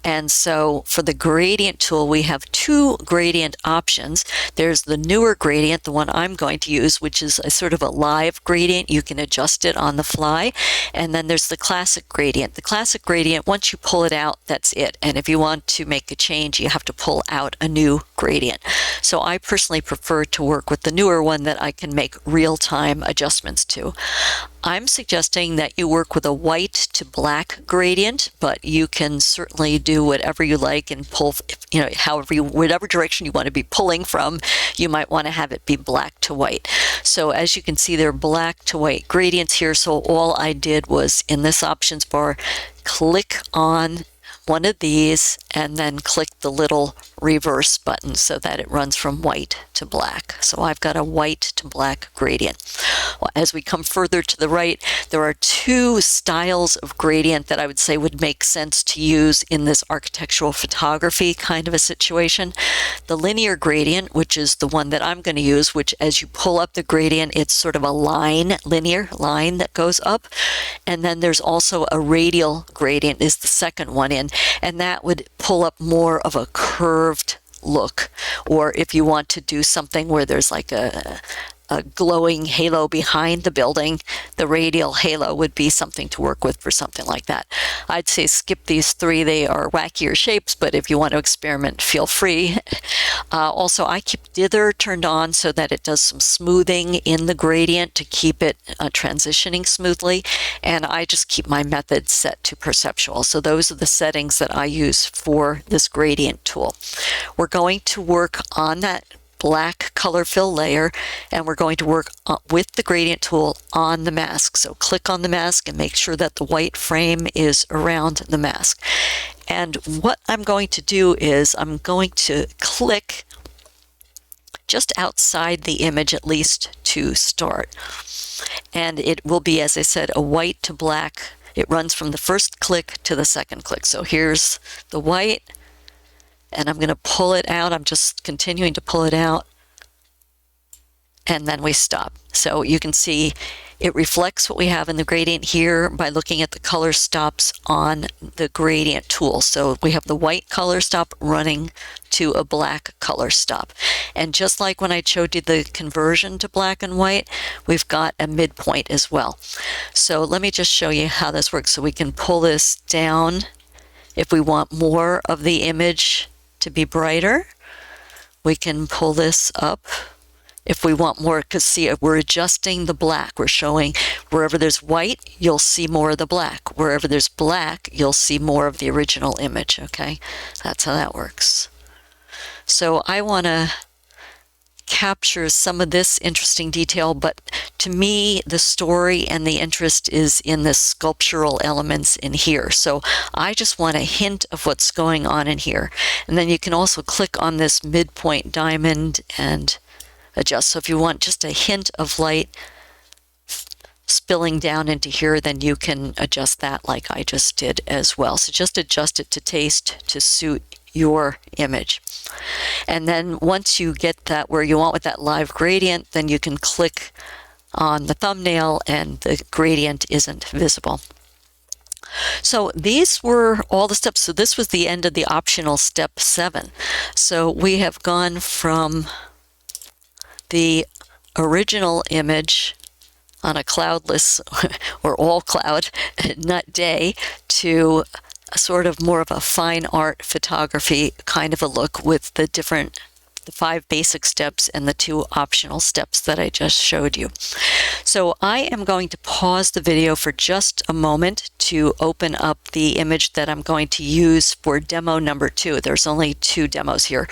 And so for the gradient tool, we have 2 gradient options. There's the newer gradient, the one I'm going to use, which is a sort of a live gradient. You can adjust it on the fly. And then there's the classic gradient. The classic gradient, once you pull it out, that's it. And if you want to make a change, you have to pull out a new gradient. So I personally prefer to work with the newer one that I can make real-time adjustments to. I'm suggesting that you work with a white to black gradient, but you can certainly do whatever you like and pull, whatever direction you want to be pulling from, you might want to have it be black to white. So as you can see, there are black to white gradients here. So all I did was, in this options bar, click on one of these and then click the little reverse button so that it runs from white to black. So I've got a white to black gradient. Well, as we come further to the right, there are 2 styles of gradient that I would say would make sense to use in this architectural photography kind of a situation. The linear gradient, which is the one that I'm going to use, which as you pull up the gradient, it's sort of a linear line that goes up. And then there's also a radial gradient is the second one in, and that would pull up more of a curved look. Or if you want to do something where there's like a glowing halo behind the building, the radial halo would be something to work with for something like that. I'd say skip these 3. They are wackier shapes, but if you want to experiment, feel free. Also, I keep dither turned on so that it does some smoothing in the gradient to keep it transitioning smoothly, and I just keep my method set to perceptual. So those are the settings that I use for this gradient tool. We're going to work on that black color fill layer, and we're going to work with the gradient tool on the mask. So click on the mask and make sure that the white frame is around the mask. And what I'm going to do is I'm going to click just outside the image, at least to start. And it will be, as I said, a white to black. It runs from the first click to the second click. So here's the white, and I'm going to pull it out. I'm just continuing to pull it out, and then we stop. So you can see It reflects what we have in the gradient here by looking at the color stops on the gradient tool. So we have the white color stop running to a black color stop. And just like when I showed you the conversion to black and white, we've got a midpoint as well. So let me just show you how this works. So we can pull this down if we want more of the image to be brighter. We can pull this up if we want more, because see, we're adjusting the black. We're showing wherever there's white, you'll see more of the black. Wherever there's black, you'll see more of the original image, okay? That's how that works. So I want to capture some of this interesting detail, but to me, the story and the interest is in the sculptural elements in here. So I just want a hint of what's going on in here. And then you can also click on this midpoint diamond and adjust. So if you want just a hint of light spilling down into here, then you can adjust that like I just did as well. So just adjust it to taste to suit your image. And then once you get that where you want with that live gradient, then you can click on the thumbnail and the gradient isn't visible. So these were all the steps. So this was the end of the optional step 7. So we have gone from the original image on a cloudless or all cloud not day to sort of more of a fine art photography kind of a look with the 5 basic steps and the 2 optional steps that I just showed you. So I am going to pause the video for just a moment to open up the image that I'm going to use for demo number 2. There's only 2 demos here.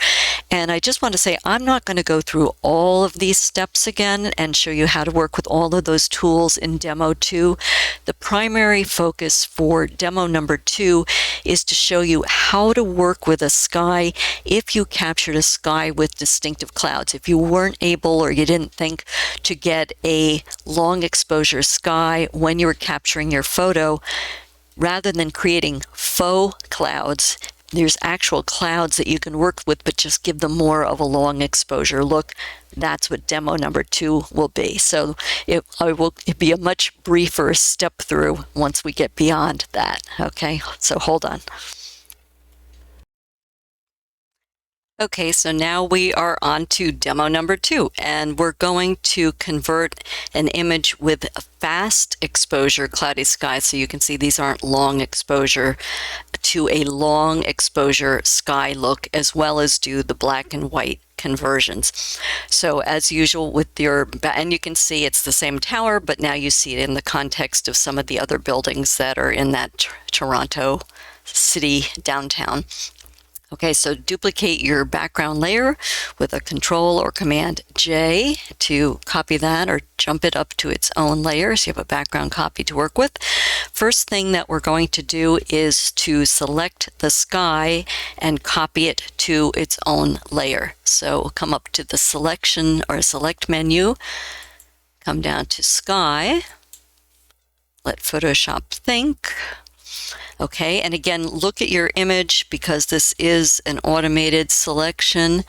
And I just want to say I'm not going to go through all of these steps again and show you how to work with all of those tools in demo 2. The primary focus for demo number 2 is to show you how to work with a sky if you captured a sky with distinctive clouds. If you weren't able or you didn't think to get a long exposure sky when you were capturing your photo, rather than creating faux clouds, there's actual clouds that you can work with, but just give them more of a long exposure look. That's what demo number 2 will be. So it'll be a much briefer step through once we get beyond that. Okay, so hold on. Okay, so now we are on to demo number 2, and we're going to convert an image with a fast exposure cloudy sky. So you can see these aren't long exposure to a long exposure sky look, as well as do the black and white conversions. So as usual with your, and you can see it's the same tower, but now you see it in the context of some of the other buildings that are in that Toronto city downtown. Okay, so duplicate your background layer with a Control or Command J to copy that or jump it up to its own layer so you have a background copy to work with. First thing that we're going to do is to select the sky and copy it to its own layer. So we'll come up to the selection or select menu, come down to sky, let Photoshop think. Okay, and again, look at your image because this is an automated selection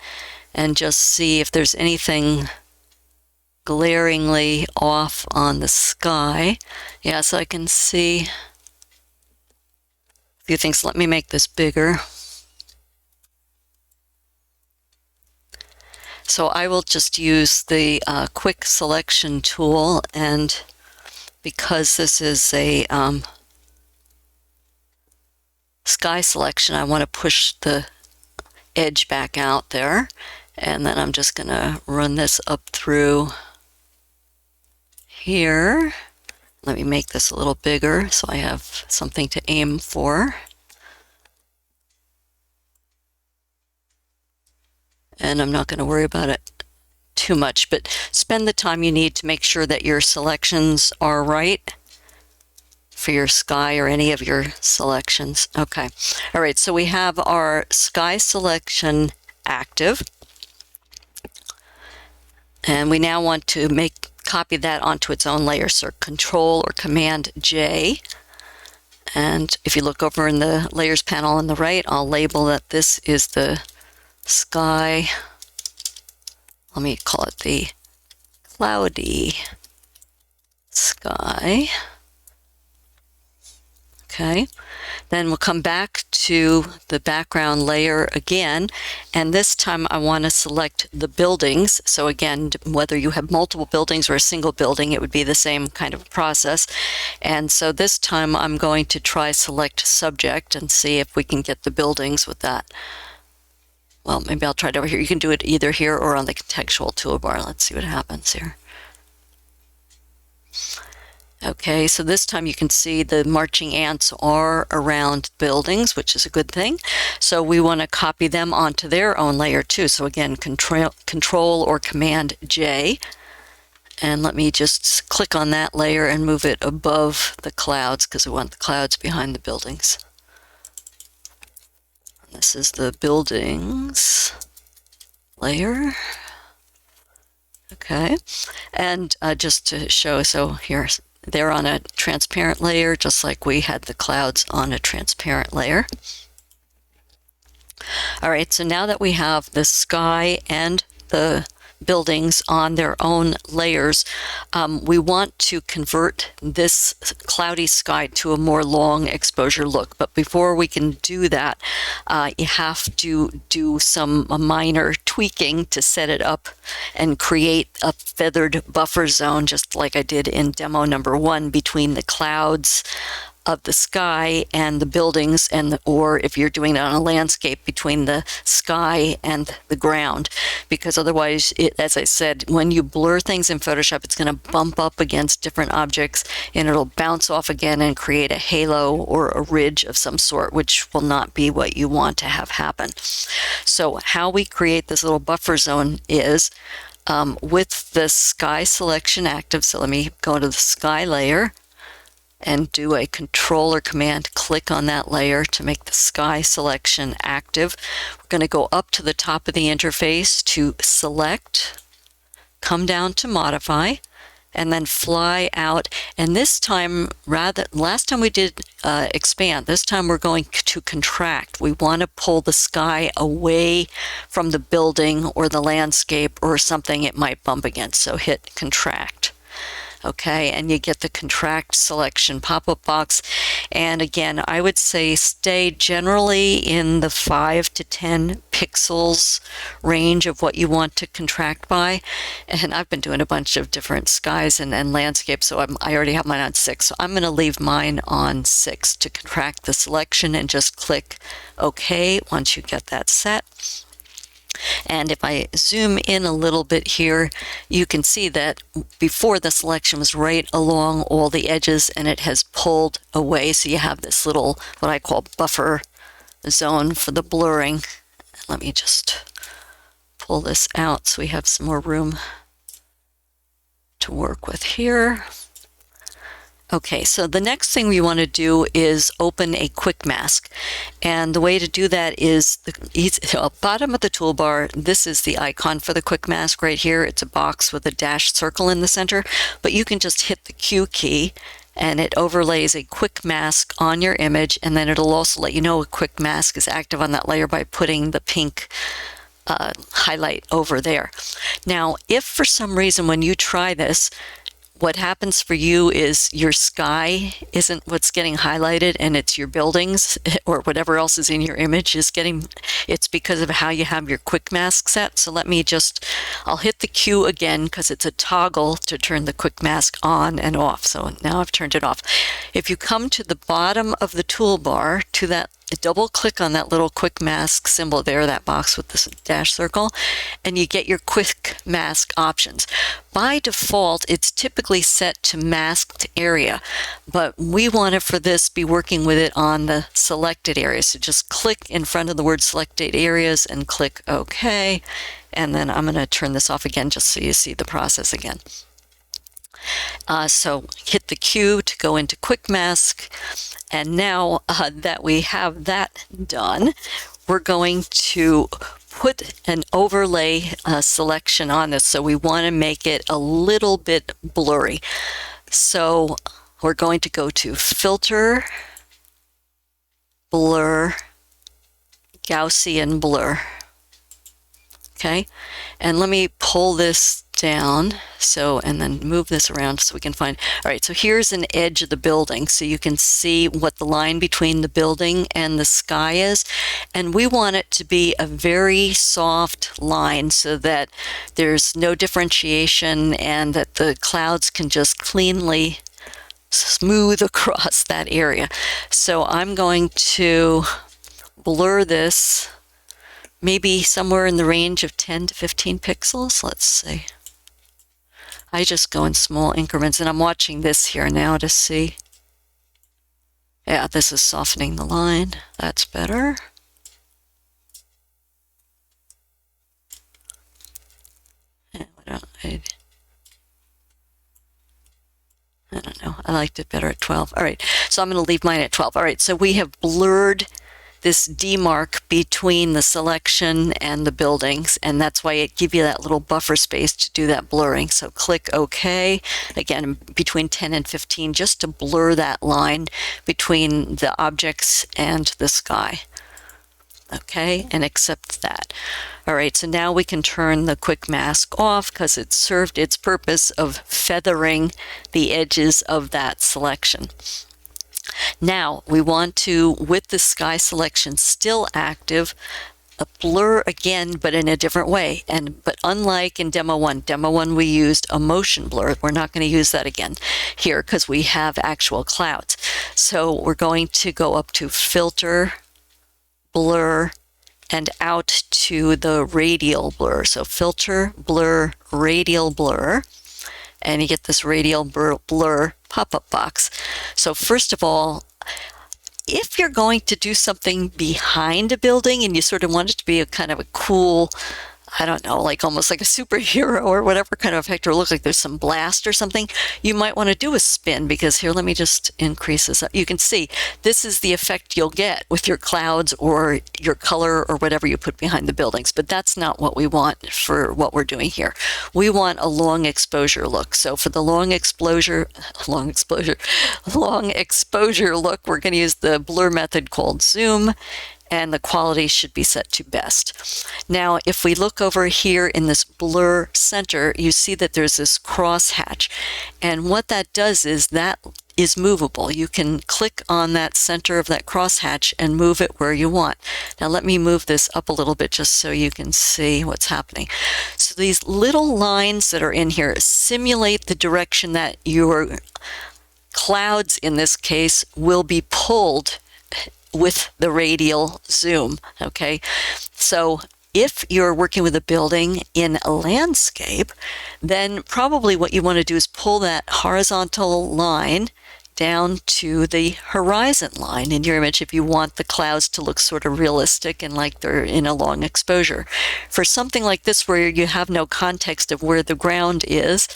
and just see if there's anything glaringly off on the sky. Yeah, so I can see a few things. Let me make this bigger. So I will just use the quick selection tool, and because this is a sky selection, I want to push the edge back out there, and then I'm just going to run this up through here. Let me make this a little bigger so I have something to aim for. And I'm not going to worry about it too much, but spend the time you need to make sure that your selections are right for your sky or any of your selections. Okay. All right. So we have our sky selection active. And we now want to copy that onto its own layer. So Control or Command J. And if you look over in the layers panel on the right, I'll label that this is the sky. Let me call it the cloudy sky. Okay, then we'll come back to the background layer again, and this time I want to select the buildings. So again, whether you have multiple buildings or a single building, it would be the same kind of process. And so this time I'm going to try select subject and see if we can get the buildings with that. Well, maybe I'll try it over here. You can do it either here or on the contextual toolbar. Let's see what happens here. Okay, so this time you can see the marching ants are around buildings, which is a good thing. So we want to copy them onto their own layer too. So again, Control or Command J. And let me just click on that layer and move it above the clouds because we want the clouds behind the buildings. This is the buildings layer. Okay, and just to show, so here they're on a transparent layer, just like we had the clouds on a transparent layer. All right, so now that we have the sky and the buildings on their own layers, we want to convert this cloudy sky to a more long exposure look. But before we can do that, you have to do some minor tweaking to set it up and create a feathered buffer zone, just like I did in demo number 1, between the clouds of the sky and the buildings, and or if you're doing it on a landscape, between the sky and the ground, because otherwise, as I said, when you blur things in Photoshop, it's going to bump up against different objects and it'll bounce off again and create a halo or a ridge of some sort, which will not be what you want to have happen. So how we create this little buffer zone is with the sky selection active. So let me go to the sky layer and do a Control or Command click on that layer to make the sky selection active. We're going to go up to the top of the interface to select, come down to modify, and then fly out. And this time, last time we did expand, this time we're going to contract. We want to pull the sky away from the building or the landscape or something it might bump against. So hit contract. Okay, and you get the contract selection pop-up box. And again, I would say stay generally in the 5 to 10 pixels range of what you want to contract by. And I've been doing a bunch of different skies and landscapes, so I already have mine on 6. So I'm going to leave mine on 6 to contract the selection and just click OK once you get that set. And if I zoom in a little bit here, you can see that before the selection was right along all the edges and it has pulled away. So you have this little, what I call buffer zone for the blurring. Let me just pull this out so we have some more room to work with here. Okay, so the next thing we want to do is open a quick mask. And the way to do that is the bottom of the toolbar. This is the icon for the quick mask right here. It's a box with a dashed circle in the center, but you can just hit the Q key and it overlays a quick mask on your image, and then it'll also let you know a quick mask is active on that layer by putting the pink highlight over there. Now, if for some reason when you try this, what happens for you is your sky isn't what's getting highlighted and it's your buildings or whatever else is in your image is getting, it's because of how you have your quick mask set. So let me just, I'll hit the Q again because it's a toggle to turn the quick mask on and off. So now I've turned it off. If you come to the bottom of the toolbar to that, double click on that little quick mask symbol there, that box with this dash circle, and you get your quick mask options. By default, it's typically set to masked area, but we want to, for this, be working with it on the selected area. So just click in front of the word selected areas and click OK. And then I'm going to turn this off again just so you see the process again. So hit the Q to go into quick mask. And now that we have that done, we're going to put an overlay selection on this. So we want to make it a little bit blurry. So we're going to go to Filter, Blur, Gaussian Blur. Okay, and let me pull this down. So, and then move this around so we can find, all right, so here's an edge of the building. So you can see what the line between the building and the sky is. And we want it to be a very soft line so that there's no differentiation and that the clouds can just cleanly smooth across that area. So I'm going to blur this maybe somewhere in the range of 10 to 15 pixels. Let's see. I just go in small increments, and I'm watching this here now to see. Yeah, this is softening the line. That's better. I don't know. I liked it better at 12. All right, so I'm going to leave mine at 12. All right, so we have blurred this demarc between the selection and the buildings, and that's why it gives you that little buffer space to do that blurring. So click OK, again, between 10 and 15, just to blur that line between the objects and the sky. Okay, and accept that. All right, so now we can turn the quick mask off because it served its purpose of feathering the edges of that selection. Now we want to, with the sky selection still active, blur again, but in a different way. But unlike in Demo 1 we used a motion blur. We're not going to use that again here because we have actual clouds. So we're going to go up to Filter, Blur, and out to the radial blur. So Filter, Blur, Radial Blur. And you get this radial blur pop-up box. So first of all, if you're going to do something behind a building and you sort of want it to be a kind of a cool, I don't know, like almost like a superhero or whatever kind of effect, or look like there's some blast or something, you might want to do a spin, because here, let me just increase this up. You can see this is the effect you'll get with your clouds or your color or whatever you put behind the buildings, but that's not what we want for what we're doing here. We want a long exposure look. So for the long exposure look, we're going to use the blur method called zoom, and the quality should be set to best. Now, if we look over here in this blur center, you see that there's this crosshatch. And what that does is that is movable. You can click on that center of that crosshatch and move it where you want. Now, let me move this up a little bit just so you can see what's happening. So these little lines that are in here simulate the direction that your clouds, in this case, will be pulled with the radial zoom, okay? So if you're working with a building in a landscape, then probably what you want to do is pull that horizontal line down to the horizon line in your image if you want the clouds to look sort of realistic and like they're in a long exposure. For something like this where you have no context of where the ground is,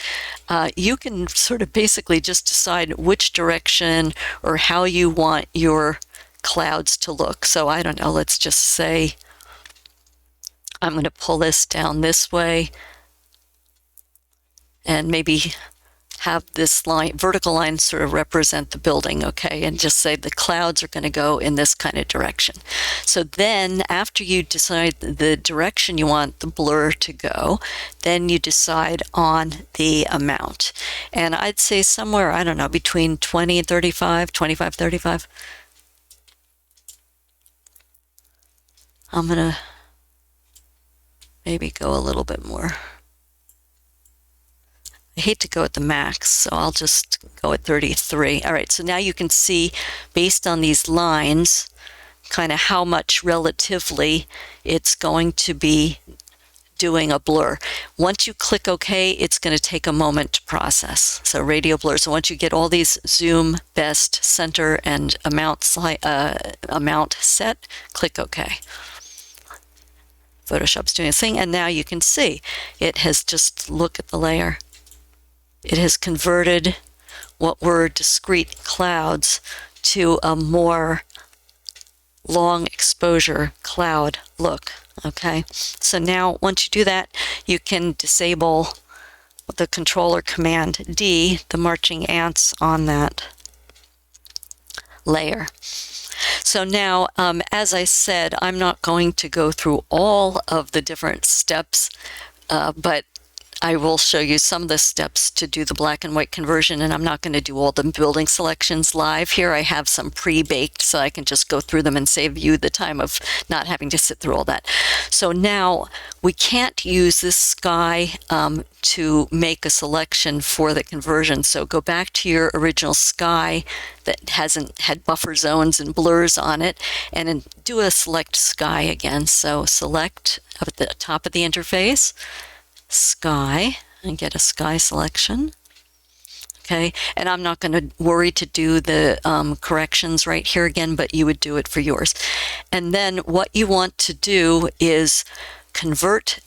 you can sort of basically just decide which direction or how you want your clouds to look. So I don't know, let's just say I'm going to pull this down this way and maybe have this line, vertical line, sort of represent the building, okay, and just say the clouds are going to go in this kind of direction. So then after you decide the direction you want the blur to go, then you decide on the amount. And I'd say somewhere, I don't know, between 20 and 35, 25, 35. I'm going to maybe go a little bit more. I hate to go at the max, so I'll just go at 33. All right, so now you can see, based on these lines, kind of how much relatively it's going to be doing a blur. Once you click OK, it's going to take a moment to process. So radial blur. So once you get all these zoom, best, center, and amount set, click OK. Photoshop's doing its thing, and now you can see it has just, look at the layer. It has converted what were discrete clouds to a more long exposure cloud look. Okay, so now once you do that, you can disable the controller command D, the marching ants on that layer. So now, as I said, I'm not going to go through all of the different steps, but I will show you some of the steps to do the black and white conversion, and I'm not going to do all the building selections live here. I have some pre-baked, so I can just go through them and save you the time of not having to sit through all that. So now we can't use this sky to make a selection for the conversion. So go back to your original sky that hasn't had buffer zones and blurs on it, and then do a select sky again. So select up at the top of the interface, sky, and get a sky selection. Okay, and I'm not going to worry to do the corrections right here again, but you would do it for yours. And then what you want to do is convert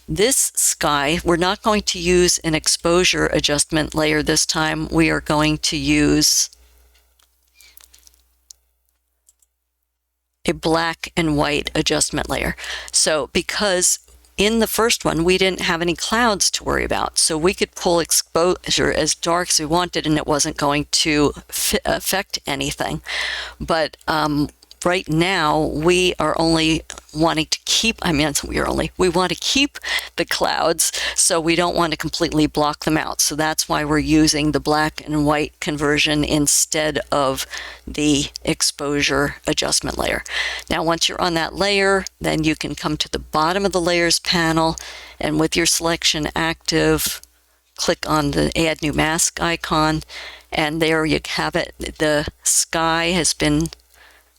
this sky. We're not going to use an exposure adjustment layer this time. We are going to use a black and white adjustment layer. So because in the first one, we didn't have any clouds to worry about. So we could pull exposure as dark as we wanted, and it wasn't going to affect anything. But right now, we are only wanting to keep, we want to keep the clouds, so we don't want to completely block them out. So that's why we're using the black and white conversion instead of the exposure adjustment layer. Now, once you're on that layer, then you can come to the bottom of the layers panel, and with your selection active, click on the Add New Mask icon, and there you have it. The sky has been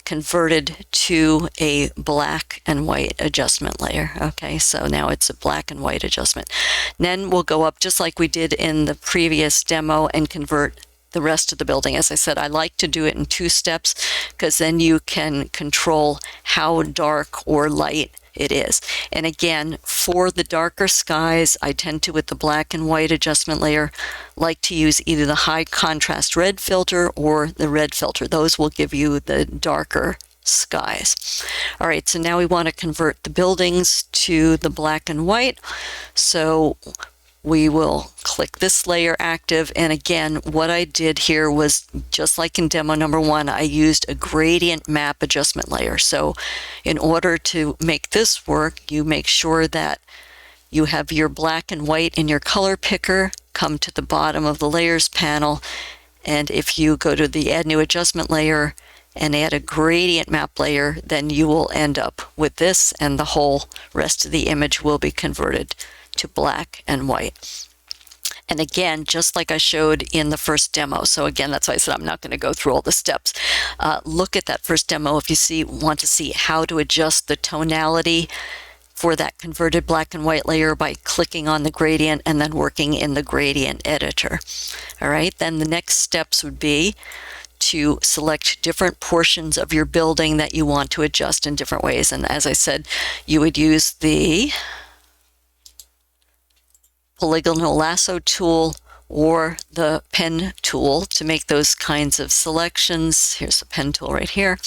converted to a black and white adjustment layer. Okay, so now it's a black and white adjustment. Then we'll go up just like we did in the previous demo and convert the rest of the building. As I said, I like to do it in 2 steps because then you can control how dark or light it is. And again, for the darker skies, I tend to, with the black and white adjustment layer, like to use either the high contrast red filter or the red filter. Those will give you the darker skies. All right, so now we want to convert the buildings to the black and white. So we will click this layer active, and again, what I did here was just like in demo number 1, I used a gradient map adjustment layer. So in order to make this work, you make sure that you have your black and white in your color picker, come to the bottom of the layers panel, and if you go to the Add New Adjustment layer and add a gradient map layer, then you will end up with this, and the whole rest of the image will be converted to black and white. And again, just like I showed in the first demo. So again, that's why I said I'm not going to go through all the steps. Look at that first demo if you want to see how to adjust the tonality for that converted black and white layer by clicking on the gradient and then working in the gradient editor. All right, then the next steps would be to select different portions of your building that you want to adjust in different ways. And as I said, you would use the polygonal lasso tool or the pen tool to make those kinds of selections. Here's the pen tool right here.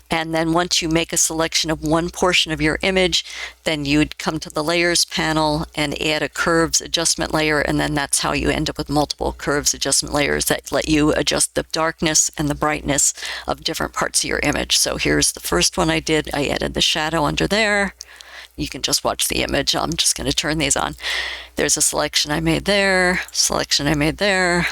And then once you make a selection of one portion of your image, then you'd come to the layers panel and add a curves adjustment layer, and then that's how you end up with multiple curves adjustment layers that let you adjust the darkness and the brightness of different parts of your image. So here's the first one I did. I added the shadow under there. You can just watch the image. I'm just going to turn these on. There's a selection I made there, selection I made there.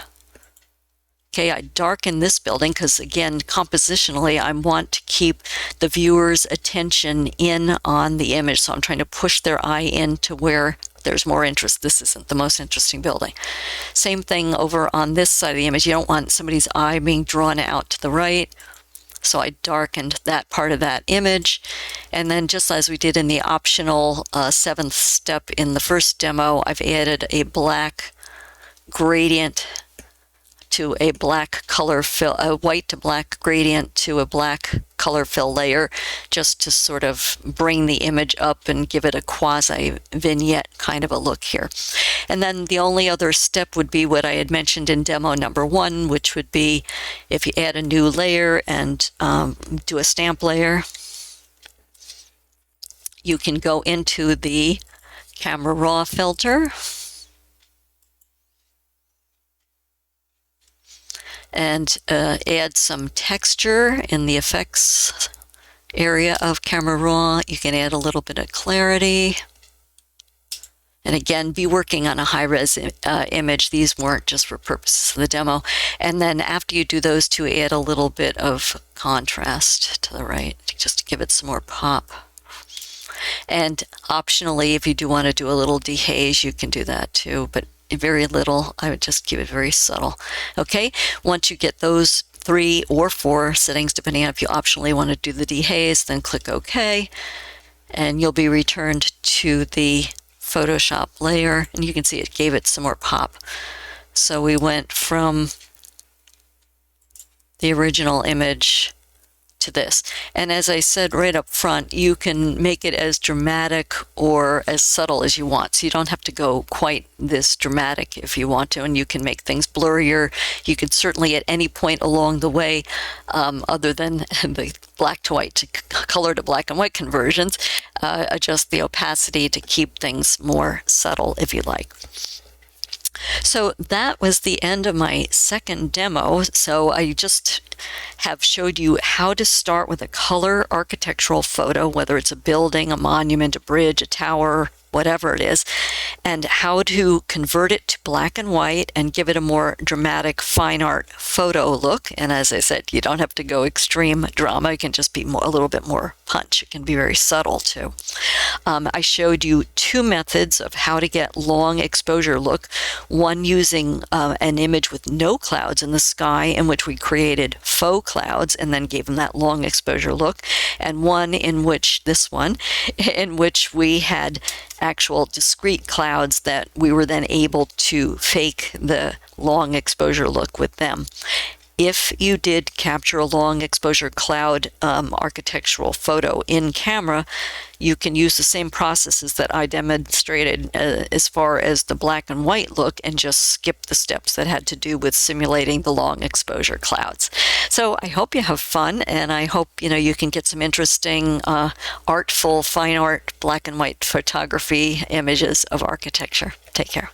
Okay, I darken this building because, again, compositionally, I want to keep the viewer's attention in on the image. So I'm trying to push their eye into where there's more interest. This isn't the most interesting building. Same thing over on this side of the image. You don't want somebody's eye being drawn out to the right. So I darkened that part of that image. And then just as we did in the optional 7th step in the first demo, I've added a black gradient to a black color fill, a white to black gradient to a black color fill layer, just to sort of bring the image up and give it a quasi vignette kind of a look here. And then the only other step would be what I had mentioned in demo number 1, which would be if you add a new layer and do a stamp layer, you can go into the Camera Raw filter and add some texture in the effects area of Camera Raw. You can add a little bit of clarity And again, be working on a high-res image. These weren't just for purposes of the demo. And then after you do those two, add a little bit of contrast to the right, just to give it some more pop. And optionally, if you do want to do a little dehaze, you can do that too, but very little. I would just keep it very subtle. Okay, once you get those 3 or 4 settings, depending on if you optionally want to do the dehaze, then click OK, and you'll be returned to the Photoshop layer, and you can see it gave it some more pop. So we went from the original image to this. And as I said right up front, you can make it as dramatic or as subtle as you want. So you don't have to go quite this dramatic if you want to, and you can make things blurrier. You can certainly at any point along the way, other than the black to white to color to black and white conversions, adjust the opacity to keep things more subtle if you like. So that was the end of my second demo. So I just have showed you how to start with a color architectural photo, whether it's a building, a monument, a bridge, a tower, whatever it is, and how to convert it to black and white and give it a more dramatic fine art photo look. And as I said, you don't have to go extreme drama. It can just be a little bit more punch. It can be very subtle too. I showed you 2 methods of how to get long exposure look. One using an image with no clouds in the sky, in which we created faux clouds and then gave them that long exposure look, and one in which, this one, in which we had actual discrete clouds that we were then able to fake the long exposure look with them. If you did capture a long exposure cloud architectural photo in camera, you can use the same processes that I demonstrated as far as the black and white look, and just skip the steps that had to do with simulating the long exposure clouds. So I hope you have fun, and I hope you can get some interesting artful fine art black and white photography images of architecture. Take care.